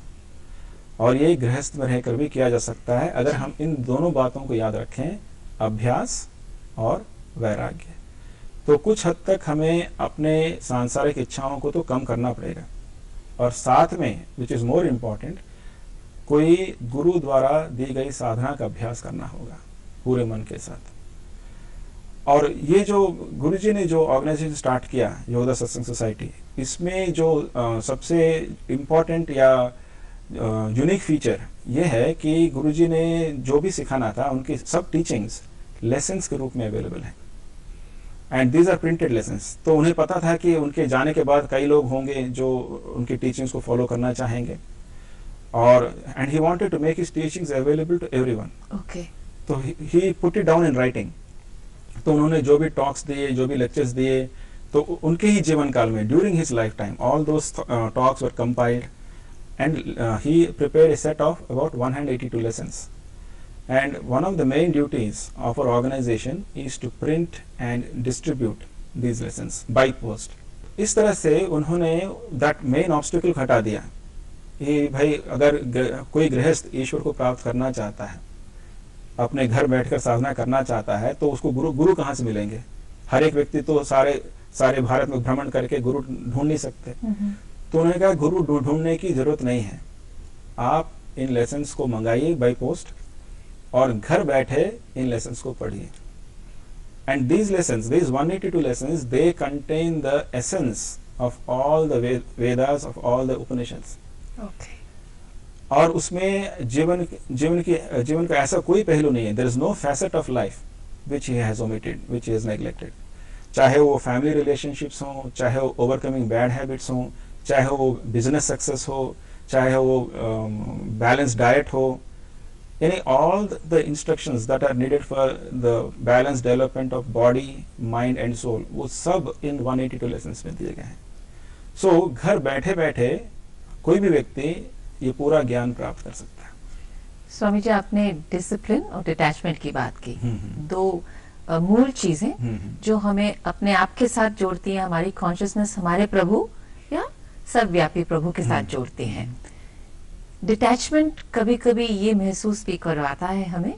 और ये गृहस्थ में रहकर भी किया जा सकता है अगर हम इन दोनों बातों को याद रखें, अभ्यास और वैराग्य। तो कुछ हद तक हमें अपने सांसारिक इच्छाओं को तो कम करना पड़ेगा, और साथ में, विच इज मोर इम्पॉर्टेंट, कोई गुरु द्वारा दी गई साधना का अभ्यास करना होगा पूरे मन के साथ। और ये जो गुरुजी ने जो ऑर्गेनाइजेशन स्टार्ट किया, योगदा सत्संग सोसाइटी, इसमें जो सबसे इम्पोर्टेंट या यूनिक फीचर ये है कि गुरुजी ने जो भी सिखाना था, उनकी सब टीचिंग्स लेसन्स के रूप में अवेलेबल है, and these are printed lessons. तो उन्हें पता था कि उनके जाने के बाद कई लोग होंगे जो उनकी टीचिंग्स को फॉलो करना चाहेंगे, और and he wanted to make his teachings available to everyone. Okay, तो he put it down in writing. तो उन्होंने जो भी टॉक्स दिए, जो भी लेक्चर्स दिए, तो उनके ही जीवन काल में, during his life time, all those talks were compiled, and he prepared a set of about 182 lessons. And one of the main duties of our organization is to print and distribute these lessons by post. इस तरह से उन्होंने that main obstacle हटा दिया। ये भाई, अगर कोई गृहस्थ ईश्वर को प्राप्त करना चाहता है, अपने घर बैठकर साधना करना चाहता है, तो उसको गुरु कहाँ से मिलेंगे? हर एक व्यक्ति तो सारे भारत में भ्रमण करके गुरु ढूंढ नहीं सकते। तो उन्होंने कहा गुरु ढूंढने की जरूरत नहीं है, आप इन लेसन्स को मंगाइए बाय पोस्ट और घर बैठे इन लेसन्स को पढ़िए। And these lessons, these 182 lessons, they contain the essence of all the Vedas, of all the Upanishads. और उसमें जीवन का ऐसा कोई पहलू नहीं है, there is no facet of life which he has omitted, which he has neglected. चाहे वो फैमिली रिलेशनशिप्स हों, चाहे वो ओवरकमिंग बैड हैबिट्स हों, चाहे वो बिजनेस सक्सेस हो, चाहे वो बैलेंस डाइट हो, यानी all the instructions that are needed for the balance development of body, mind and soul, वो सब इन 182 लेसन्स में दिए गए हैं। सो घर बैठे बैठे कोई भी व्यक्ति ये पूरा ज्ञान प्राप्त कर सकता है। स्वामी जी, आपने डिसिप्लिन और डिटैचमेंट की बात की, दो मूल चीजें जो हमें अपने आप के साथ जोड़ती हैं, हमारी कॉन्शियसनेस हमारे प्रभु या सर्वव्यापी प्रभु के साथ जोड़ते हैं। डिटैचमेंट कभी कभी ये महसूस भी करवाता है हमें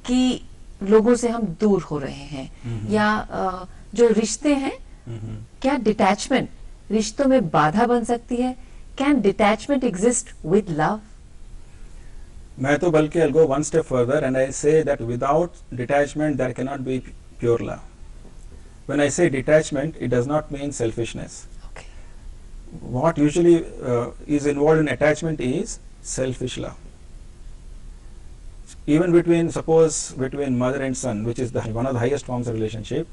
कि लोगों से हम दूर हो रहे हैं, या जो रिश्ते हैं, क्या डिटैचमेंट रिश्तों में बाधा बन सकती है? Can detachment exist with love? मैं तो बल्कि I'll go one step further and I say that without detachment there cannot be pure love. When I say detachment, it does not mean selfishness. Okay. What usually is involved in attachment is selfish love. Even between mother and son, which is one of the highest forms of relationship,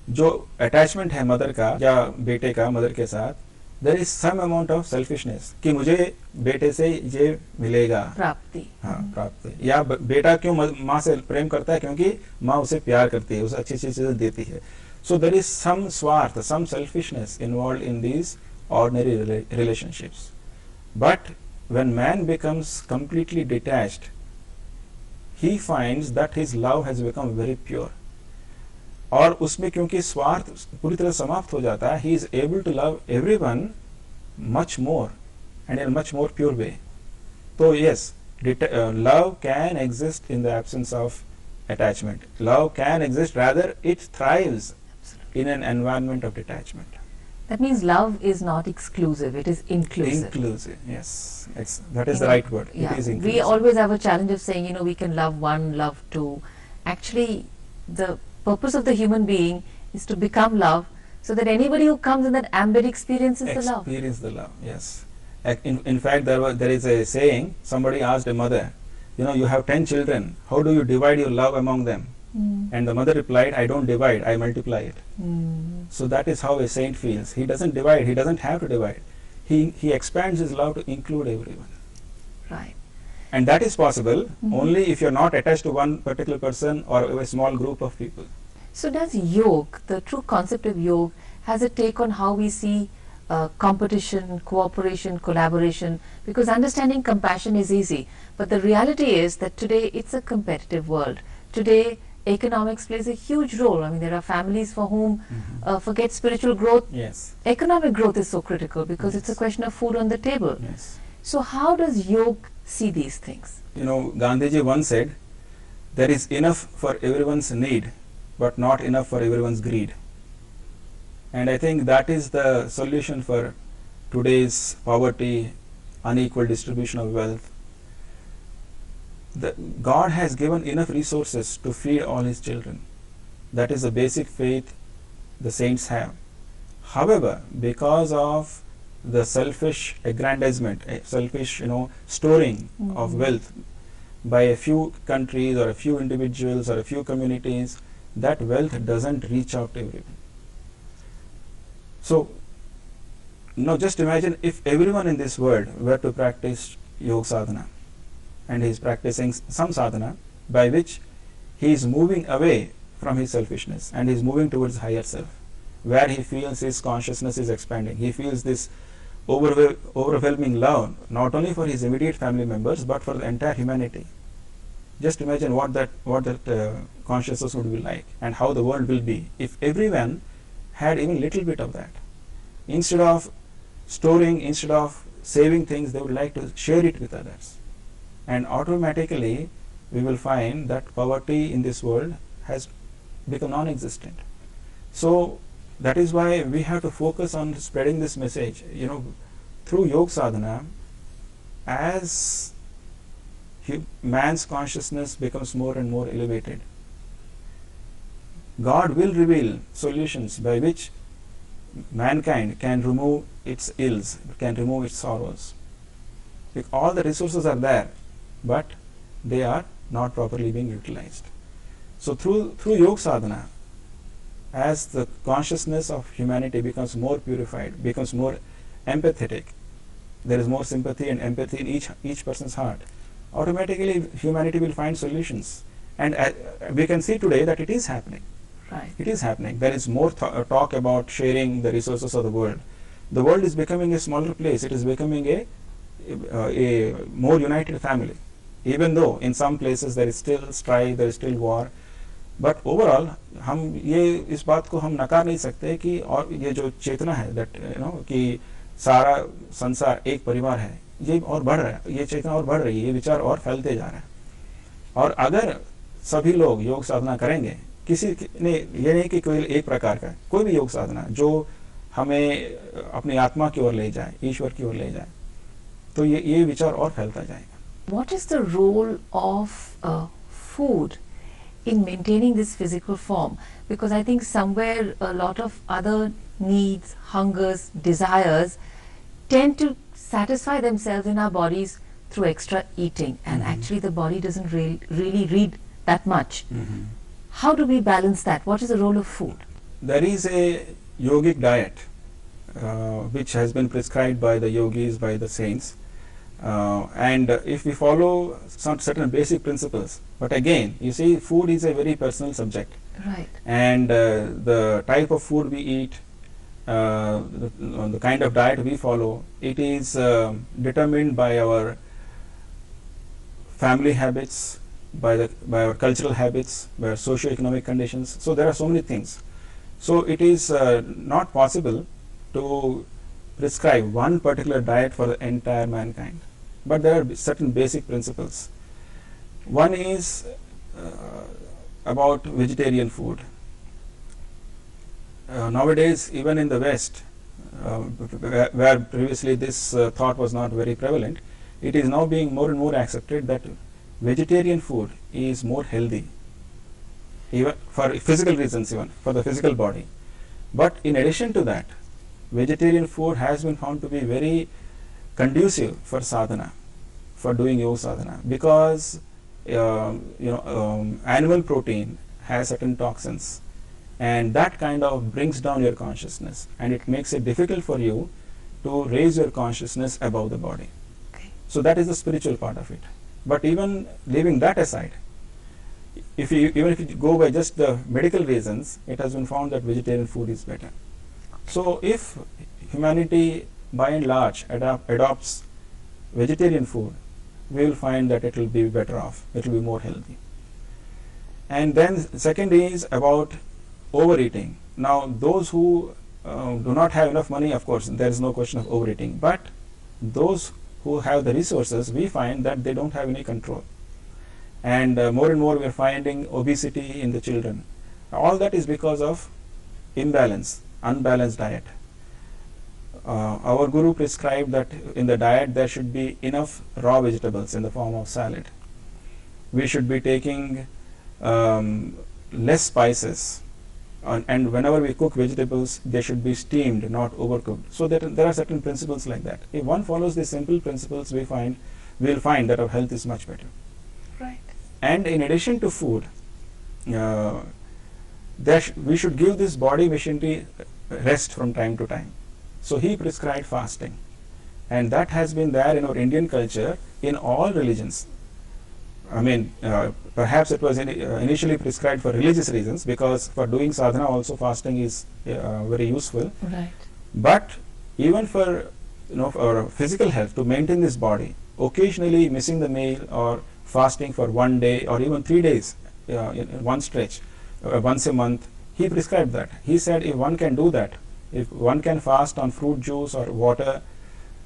जो attachment है mother का या बेटे का mother के साथ, there is some amount of selfishness कि मुझे बेटे से ये मिलेगा, प्राप्ति, हाँ प्राप्ति, या बेटा क्यों माँ से प्रेम करता है, क्योंकि माँ उसे प्यार करती है, उसे अच्छी अच्छी चीजें देती है. So there is some स्वार्थ, some selfishness involved in these ordinary relationships. But when man becomes completely detached, he finds that his love has become very pure. और उसमें क्योंकि स्वार्थ पूरी तरह समाप्त हो जाता है, he is able to love everyone much more and in a much more pure way. So yes, love can exist in the absence of attachment. Love can exist, rather it thrives in an environment of detachment. That means love is not exclusive, it is inclusive. Inclusive, yes. That is the right word. Yeah. It is inclusive. We always have a challenge of saying, we can love one, love two. Actually, the purpose of the human being is to become love, so that anybody who comes in that ambit experiences the love. Experience the love, yes. In fact, there is a saying, somebody asked a mother, you have 10 children, how do you divide your love among them? And the mother replied, I don't divide, I multiply it. So that is how a saint feels. He doesn't divide, he doesn't have to divide. He expands his love to include everyone. Right. And that is possible only if you're not attached to one particular person or a small group of people. So does yoga, the true concept of yoga, has a take on how we see competition, cooperation, collaboration? Because understanding compassion is easy, but the reality is that today it's a competitive world. Today economics plays a huge role. I mean, there are families for whom forget spiritual growth. Yes. Economic growth is so critical because it's a question of food on the table. Yes. So how does yoga see these things? Gandhiji once said, there is enough for everyone's need, but not enough for everyone's greed. And I think that is the solution for today's poverty, unequal distribution of wealth. God has given enough resources to feed all his children. That is the basic faith the saints have. However, because of the selfish aggrandizement, selfish storing of wealth by a few countries or a few individuals or a few communities, that wealth doesn't reach out to everyone. So now just imagine if everyone in this world were to practice yoga sadhana, and he is practicing some sadhana by which he is moving away from his selfishness and he is moving towards higher self, where he feels his consciousness is expanding. He feels this overwhelming love, not only for his immediate family members, but for the entire humanity. Just imagine what that consciousness would be like, and how the world will be if everyone had even little bit of that. Instead of storing, instead of saving things, they would like to share it with others. And automatically we will find that poverty in this world has become non-existent. So that is why we have to focus on spreading this message, through yoga sadhana. As man's consciousness becomes more and more elevated, God will reveal solutions by which mankind can remove its ills, can remove its sorrows. All the resources are there, but they are not properly being utilized. So through yoga sadhana, as the consciousness of humanity becomes more purified, becomes more empathetic, there is more sympathy and empathy in each person's heart, automatically humanity will find solutions. And we can see today that it is happening. Right. It is happening. There is more talk about sharing the resources of the world. The world is becoming a smaller place. It is becoming a more united family. Even though in some places there is still strife, there is still war, but overall हम इस बात को हम नकार नहीं सकते कि और ये जो चेतना है that कि सारा संसार एक परिवार है, ये और बढ़ रहा है, ये चेतना और बढ़ रही है, ये विचार और फैलते जा रहा है. और अगर सभी लोग योग साधना करेंगे, किसी ने ये नहीं कि कोई एक प्रकार का, कोई भी योग साधना जो हमें अपनी आत्मा की ओर ले जाए, ईश्वर की ओर ले जाए, तो ये विचार और फैलता जाएगा. What is the role of food in maintaining this physical form? Because I think somewhere a lot of other needs, hungers, desires tend to satisfy themselves in our bodies through extra eating, and actually the body doesn't really read that much. How do we balance that? What is the role of food? There is a yogic diet which has been prescribed by the yogis, by the saints, and if we follow some certain basic principles, but again, you see, food is a very personal subject, Right. and the type of food we eat, the kind of diet we follow, it is determined by our family habits, by our cultural habits, by our socio-economic conditions. So there are so many things. So it is not possible to prescribe one particular diet for the entire mankind, but there are certain basic principles. One is about vegetarian food. Nowadays, even in the West, where previously this thought was not very prevalent, it is now being more and more accepted that vegetarian food is more healthy, even for physical reasons, even for the physical body. But in addition to that, vegetarian food has been found to be very conducive for sadhana, for doing yoga sadhana, because animal protein has certain toxins, and that kind of brings down your consciousness, and it makes it difficult for you to raise your consciousness above the body. Okay. So that is the spiritual part of it. But even leaving that aside, even if you go by just the medical reasons, it has been found that vegetarian food is better. So if humanity by and large adopts vegetarian food, we will find that it will be better off, it will be more healthy. And then second is about overeating. Now those who do not have enough money, of course there is no question of overeating, but those who have the resources, we find that they don't have any control, and more and more we are finding obesity in the children. All that is because of unbalanced diet. Our guru prescribed that in the diet there should be enough raw vegetables in the form of salad. We should be taking less spices, and whenever we cook vegetables, they should be steamed, not overcooked. So there are certain principles like that. If one follows these simple principles, we will find that our health is much better. Right. And in addition to food, we should give this body machinery rest from time to time. So he prescribed fasting, and that has been there in our Indian culture in all religions. I mean, perhaps it was initially prescribed for religious reasons, because for doing sadhana also fasting is very useful. Right. But even for for physical health, to maintain this body, occasionally missing the meal or fasting for 1 day or even 3 days in one stretch, once a month, he prescribed that. He said if one can do that, if one can fast on fruit juice or water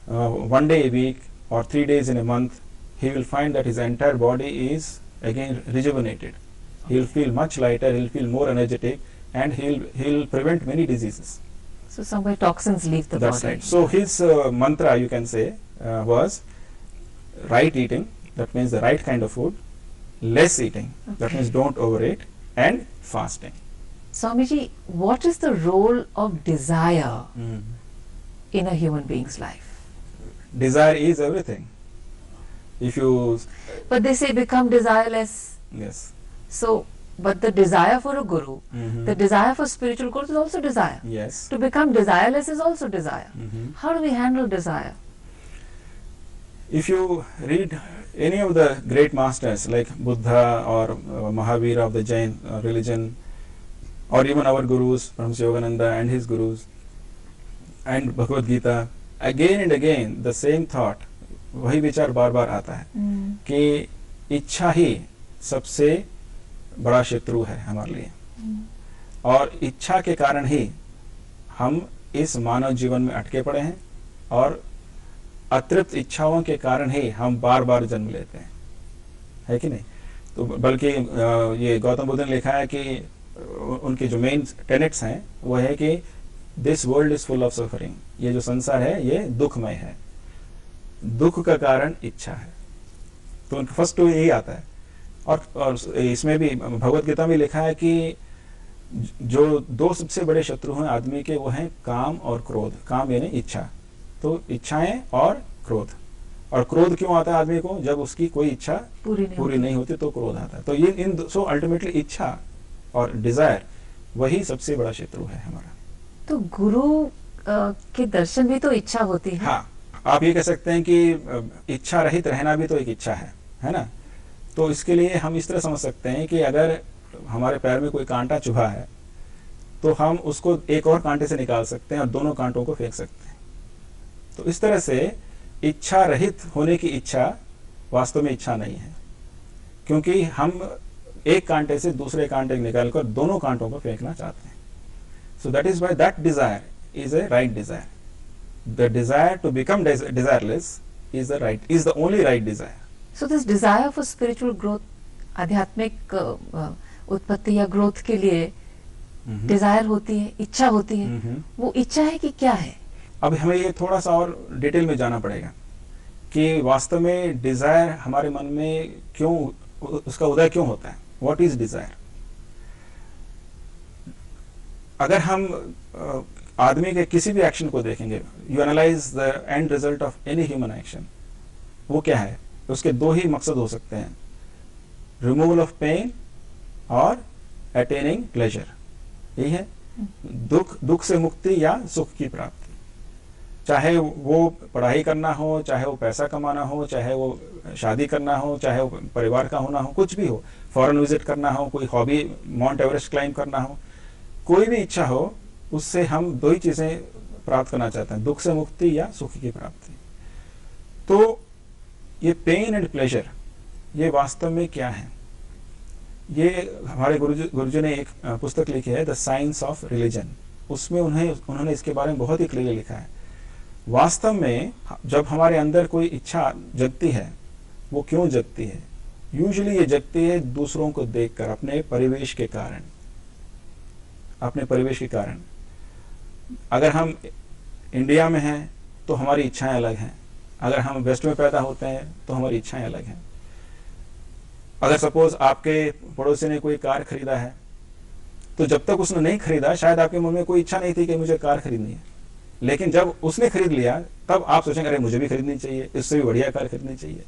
1 day a week or 3 days in a month, he will find that his entire body is again rejuvenated. He will feel much lighter, he will feel more energetic, and he will prevent many diseases. So somewhere toxins leave the That's body. right. So his mantra, you can say, was right eating, that means the right kind of food, less eating, that Okay. means don't overeat, and fasting. Swamiji, what is the role of desire in a human being's life? Desire is everything. If you, But they say become desireless. yes. So, but the desire for a guru, the desire for spiritual growth is also desire. Yes. To become desireless is also desire. Mhm. How do we handle desire? If you read any of the great masters like Buddha or Mahavira of the Jain religion, or even our gurus, Paramahansa Yogananda and his gurus, and Bhagavad Gita, again and again the same thought, वही विचार बार बार आता है कि इच्छा ही सबसे बड़ा शत्रु है हमारे लिए, और इच्छा के कारण ही हम इस मानव जीवन में अटके पड़े हैं, और अतृप्त इच्छाओं के कारण ही हम बार बार जन्म लेते हैं, है कि नहीं? तो बल्कि ये गौतम बुद्ध ने लिखा है कि उनके जो मेन टेनेट्स हैं वो है कि this world is full of suffering, ये जो संसार है ये दुखमय है, दुख का कारण इच्छा है। तो उनका फर्स्ट तो यही आता है और इसमें भी भगवत गीता में लिखा है कि जो दो सबसे बड़े शत्रु हैं आदमी के, वो हैं काम और क्रोध। काम यानी इच्छा, तो इच्छाएं और क्रोध। और क्रोध क्यों आता है आदमी को? जब उसकी कोई इच्छा पूरी नहीं होती तो क्रोध आता है। तो ये सो अल्टीमेटली इच्छा और डिजायर वही सबसे बड़ा शत्रु है हमारा। तो गुरु के दर्शन भी तो इच्छा होती है। हाँ, आप ये कह सकते हैं कि इच्छा रहित रहना भी तो एक इच्छा है ना। तो इसके लिए हम इस तरह समझ सकते हैं कि अगर हमारे पैर में कोई कांटा चुभा है तो हम उसको एक और कांटे से निकाल सकते हैं और दोनों कांटों को फेंक सकते हैं। तो इस तरह से इच्छा रहित होने की इच्छा वास्तव में इच्छा नहीं है, क्योंकि हम एक कांटे से दूसरे कांटे निकालकर दोनों कांटों को फेंकना चाहते हैं। सो that is why that desire is a right desire. The desire to become desireless is the only right desire. So this desire for spiritual growth, आध्यात्मिक उत्पत्ति या ग्रोथ के लिए डिजायर होती है, इच्छा होती है। वो इच्छा है कि क्या है? अब हमें ये थोड़ा सा और डिटेल में जाना पड़ेगा कि वास्तव में डिजायर हमारे मन में क्यों, उसका उदय क्यों होता है। What is desire? अगर हम आदमी के किसी भी एक्शन को देखेंगे, you analyse the end result of any human action, वो क्या है? उसके दो ही मकसद हो सकते हैं, रिमूवल ऑफ पेन और अटेनिंग प्लेजर। यही है, दुख से मुक्ति या सुख की प्राप्ति। चाहे वो पढ़ाई करना हो, चाहे वो पैसा कमाना हो, चाहे वो शादी करना हो, चाहे वो परिवार का होना हो, कुछ भी हो, फॉरेन विजिट करना हो, कोई हॉबी माउंट एवरेस्ट क्लाइंब करना हो, कोई भी इच्छा हो, उससे हम दो ही चीजें प्राप्त करना चाहते हैं, दुख से मुक्ति या सुख की प्राप्ति। तो ये पेन एंड प्लेजर, ये वास्तव में क्या है? ये हमारे गुरुजी ने एक पुस्तक लिखी है, द साइंस ऑफ रिलीजन। उसमें उन्होंने इसके बारे में बहुत ही क्लियर लिखा है। वास्तव में जब हमारे अंदर कोई इच्छा जगती है, वो क्यों जगती है? यूजुअली ये जगती है दूसरों को देखकर, अपने परिवेश के कारण। अगर हम इंडिया में हैं तो हमारी इच्छाएं अलग हैं, अगर हम वेस्ट में पैदा होते हैं तो हमारी इच्छाएं अलग हैं। अगर सपोज आपके पड़ोसी ने कोई कार खरीदा है, तो जब तक उसने नहीं खरीदा शायद आपके मन में कोई इच्छा नहीं थी कि मुझे कार खरीदनी है, लेकिन जब उसने खरीद लिया तब आप सोचेंगे अरे मुझे भी खरीदनी चाहिए, इससे भी बढ़िया कार खरीदनी चाहिए।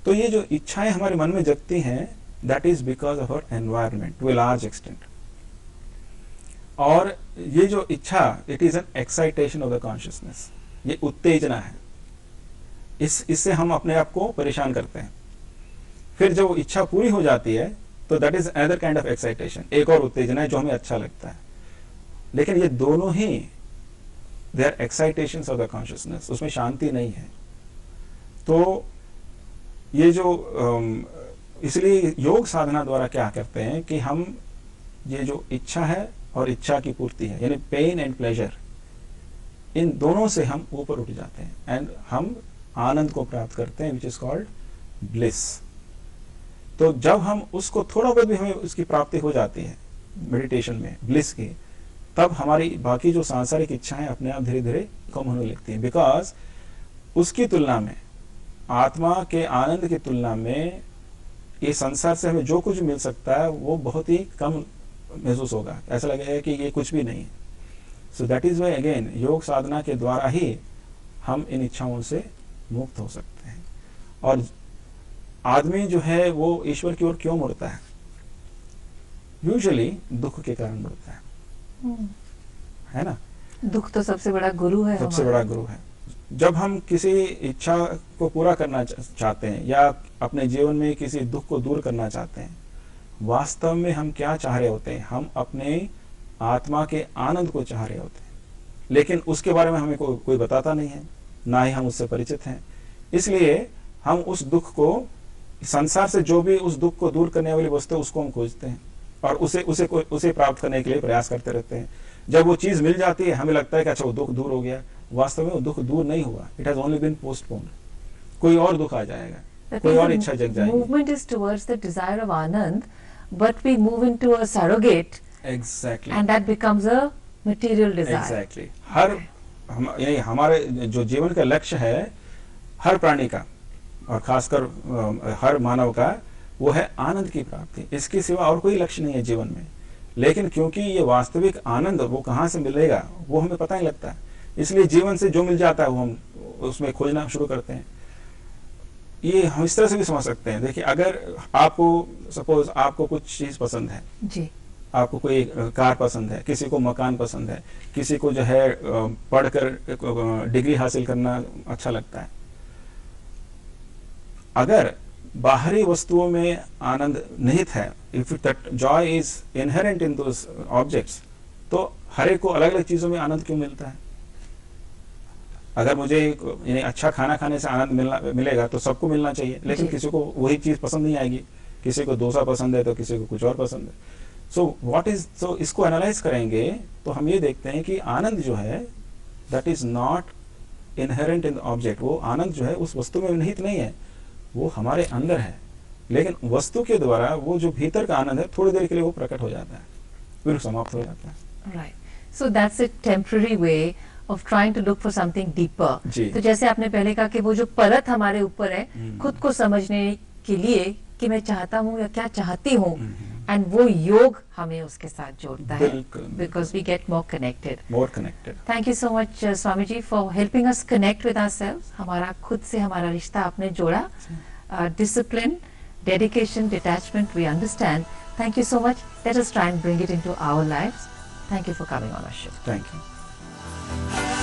तो ये जो इच्छाएं हमारे मन में जगती हैं, that is because of our environment to a large extent. और ये जो इच्छा, it is an excitation of the consciousness, ये उत्तेजना है। इससे हम अपने आप को परेशान करते हैं। फिर जब वो इच्छा पूरी हो जाती है तो that is another kind of excitation, एक और उत्तेजना है जो हमें अच्छा लगता है। लेकिन ये दोनों ही they are excitations of the consciousness, उसमें शांति नहीं है। तो ये जो इसलिए योग साधना द्वारा क्या करते हैं कि हम ये जो इच्छा है और इच्छा की पूर्ति है, यानी पेन एंड प्लेजर, इन दोनों से हम ऊपर उठ जाते हैं एंड हम आनंद को प्राप्त करते हैं, विच इज कॉल्ड ब्लिस। तो जब हम उसको थोड़ा बहुत भी हमें उसकी प्राप्ति हो जाती है मेडिटेशन में ब्लिस की, तब हमारी बाकी जो सांसारिक इच्छाएं अपने आप धीरे धीरे कम होने लगती हैं। बिकॉज उसकी तुलना में, आत्मा के आनंद की तुलना में, ये संसार से हमें जो कुछ मिल सकता है वो बहुत ही कम महसूस होगा, ऐसा लगेगा कि ये कुछ भी नहीं है। So that is why again योग साधना के द्वारा ही हम इन इच्छाओं से मुक्त हो सकते हैं। और आदमी जो है वो ईश्वर की ओर क्यों मुड़ता है? यूजुअली दुख के कारण मुड़ता है ना। दुख तो सबसे बड़ा गुरु है, सबसे बड़ा गुरु है। जब हम किसी इच्छा को पूरा करना चाहते हैं या अपने जीवन में किसी दुख को दूर करना चाहते हैं, वास्तव में हम क्या चाह रहे होते हैं? हम अपने आत्मा के आनंद को चाह रहे होते हैं, लेकिन उसके बारे में हमें कोई बताता नहीं है, ना ही हम उससे परिचित हैं। इसलिए हम उस दुख को, संसार से जो भी उस दुख को दूर करने वाली वस्तु है उसको हम खोजते हैं और उसे प्राप्त करने के लिए प्रयास करते रहते हैं। जब वो चीज मिल जाती है हमें लगता है कि अच्छा वो दुख दूर हो गया। वास्तव में वो दुख दूर नहीं हुआ, it has only been postponed. कोई और दुख आ जाएगा, कोई और इच्छा जग जाएगी। Movement is towards the desire of anand, but we move into a surrogate, exactly, and that becomes a material desire. Exactly. हमारे जो जीवन का लक्ष्य है हर प्राणी का और खासकर हर मानव का, वो है आनंद की प्राप्ति। इसके सिवा और कोई लक्ष्य नहीं है जीवन में। लेकिन क्योंकि ये वास्तविक आनंद वो कहाँ से मिलेगा वो हमें पता नहीं लगता, इसलिए जीवन से जो मिल जाता है वो हम उसमें खोजना शुरू करते हैं। ये हम इस तरह से भी समझ सकते हैं। देखिए, अगर आपको सपोज आपको कुछ चीज पसंद है जी, आपको कोई कार पसंद है, किसी को मकान पसंद है, किसी को जो है पढ़कर डिग्री हासिल करना अच्छा लगता है। अगर बाहरी वस्तुओं में आनंद निहित है, if that Joy is inherent in those objects, तो हर एक को अलग अलग चीजों में आनंद क्यों मिलता है? अगर मुझे यानी अच्छा खाना खाने से आनंद मिलेगा तो सबको मिलना चाहिए, लेकिन किसी को वही चीज पसंद नहीं आएगी, किसी को डोसा पसंद है तो किसी को कुछ और पसंद है। सो इसको एनालाइज करेंगे तो हम ये देखते हैं कि आनंद जो है that is not inherent in the object. वो आनंद जो है उस वस्तु में निहित नहीं है, वो हमारे अंदर है, लेकिन वस्तु के द्वारा वो जो भीतर का आनंद है थोड़ी देर के लिए वो प्रकट हो जाता है, फिर समाप्त हो जाता है। Right. So that's a temporary way of trying to look for something deeper. तो जैसे आपने पहले कहा कि वो जो परत हमारे ऊपर है खुद को समझने के लिए कि मैं चाहता हूँ या क्या चाहती हूँ, एंड वो योग हमें उसके साथ जोड़ता है, because we get more connected. Thank you so much Swami ji for helping us connect with ourselves. हमारा खुद से हमारा रिश्ता आपने जोड़ा। Discipline, dedication, detachment, we understand. Thank you so much. Let us try and bring it into our lives. Thank you for coming on our show. Thank you.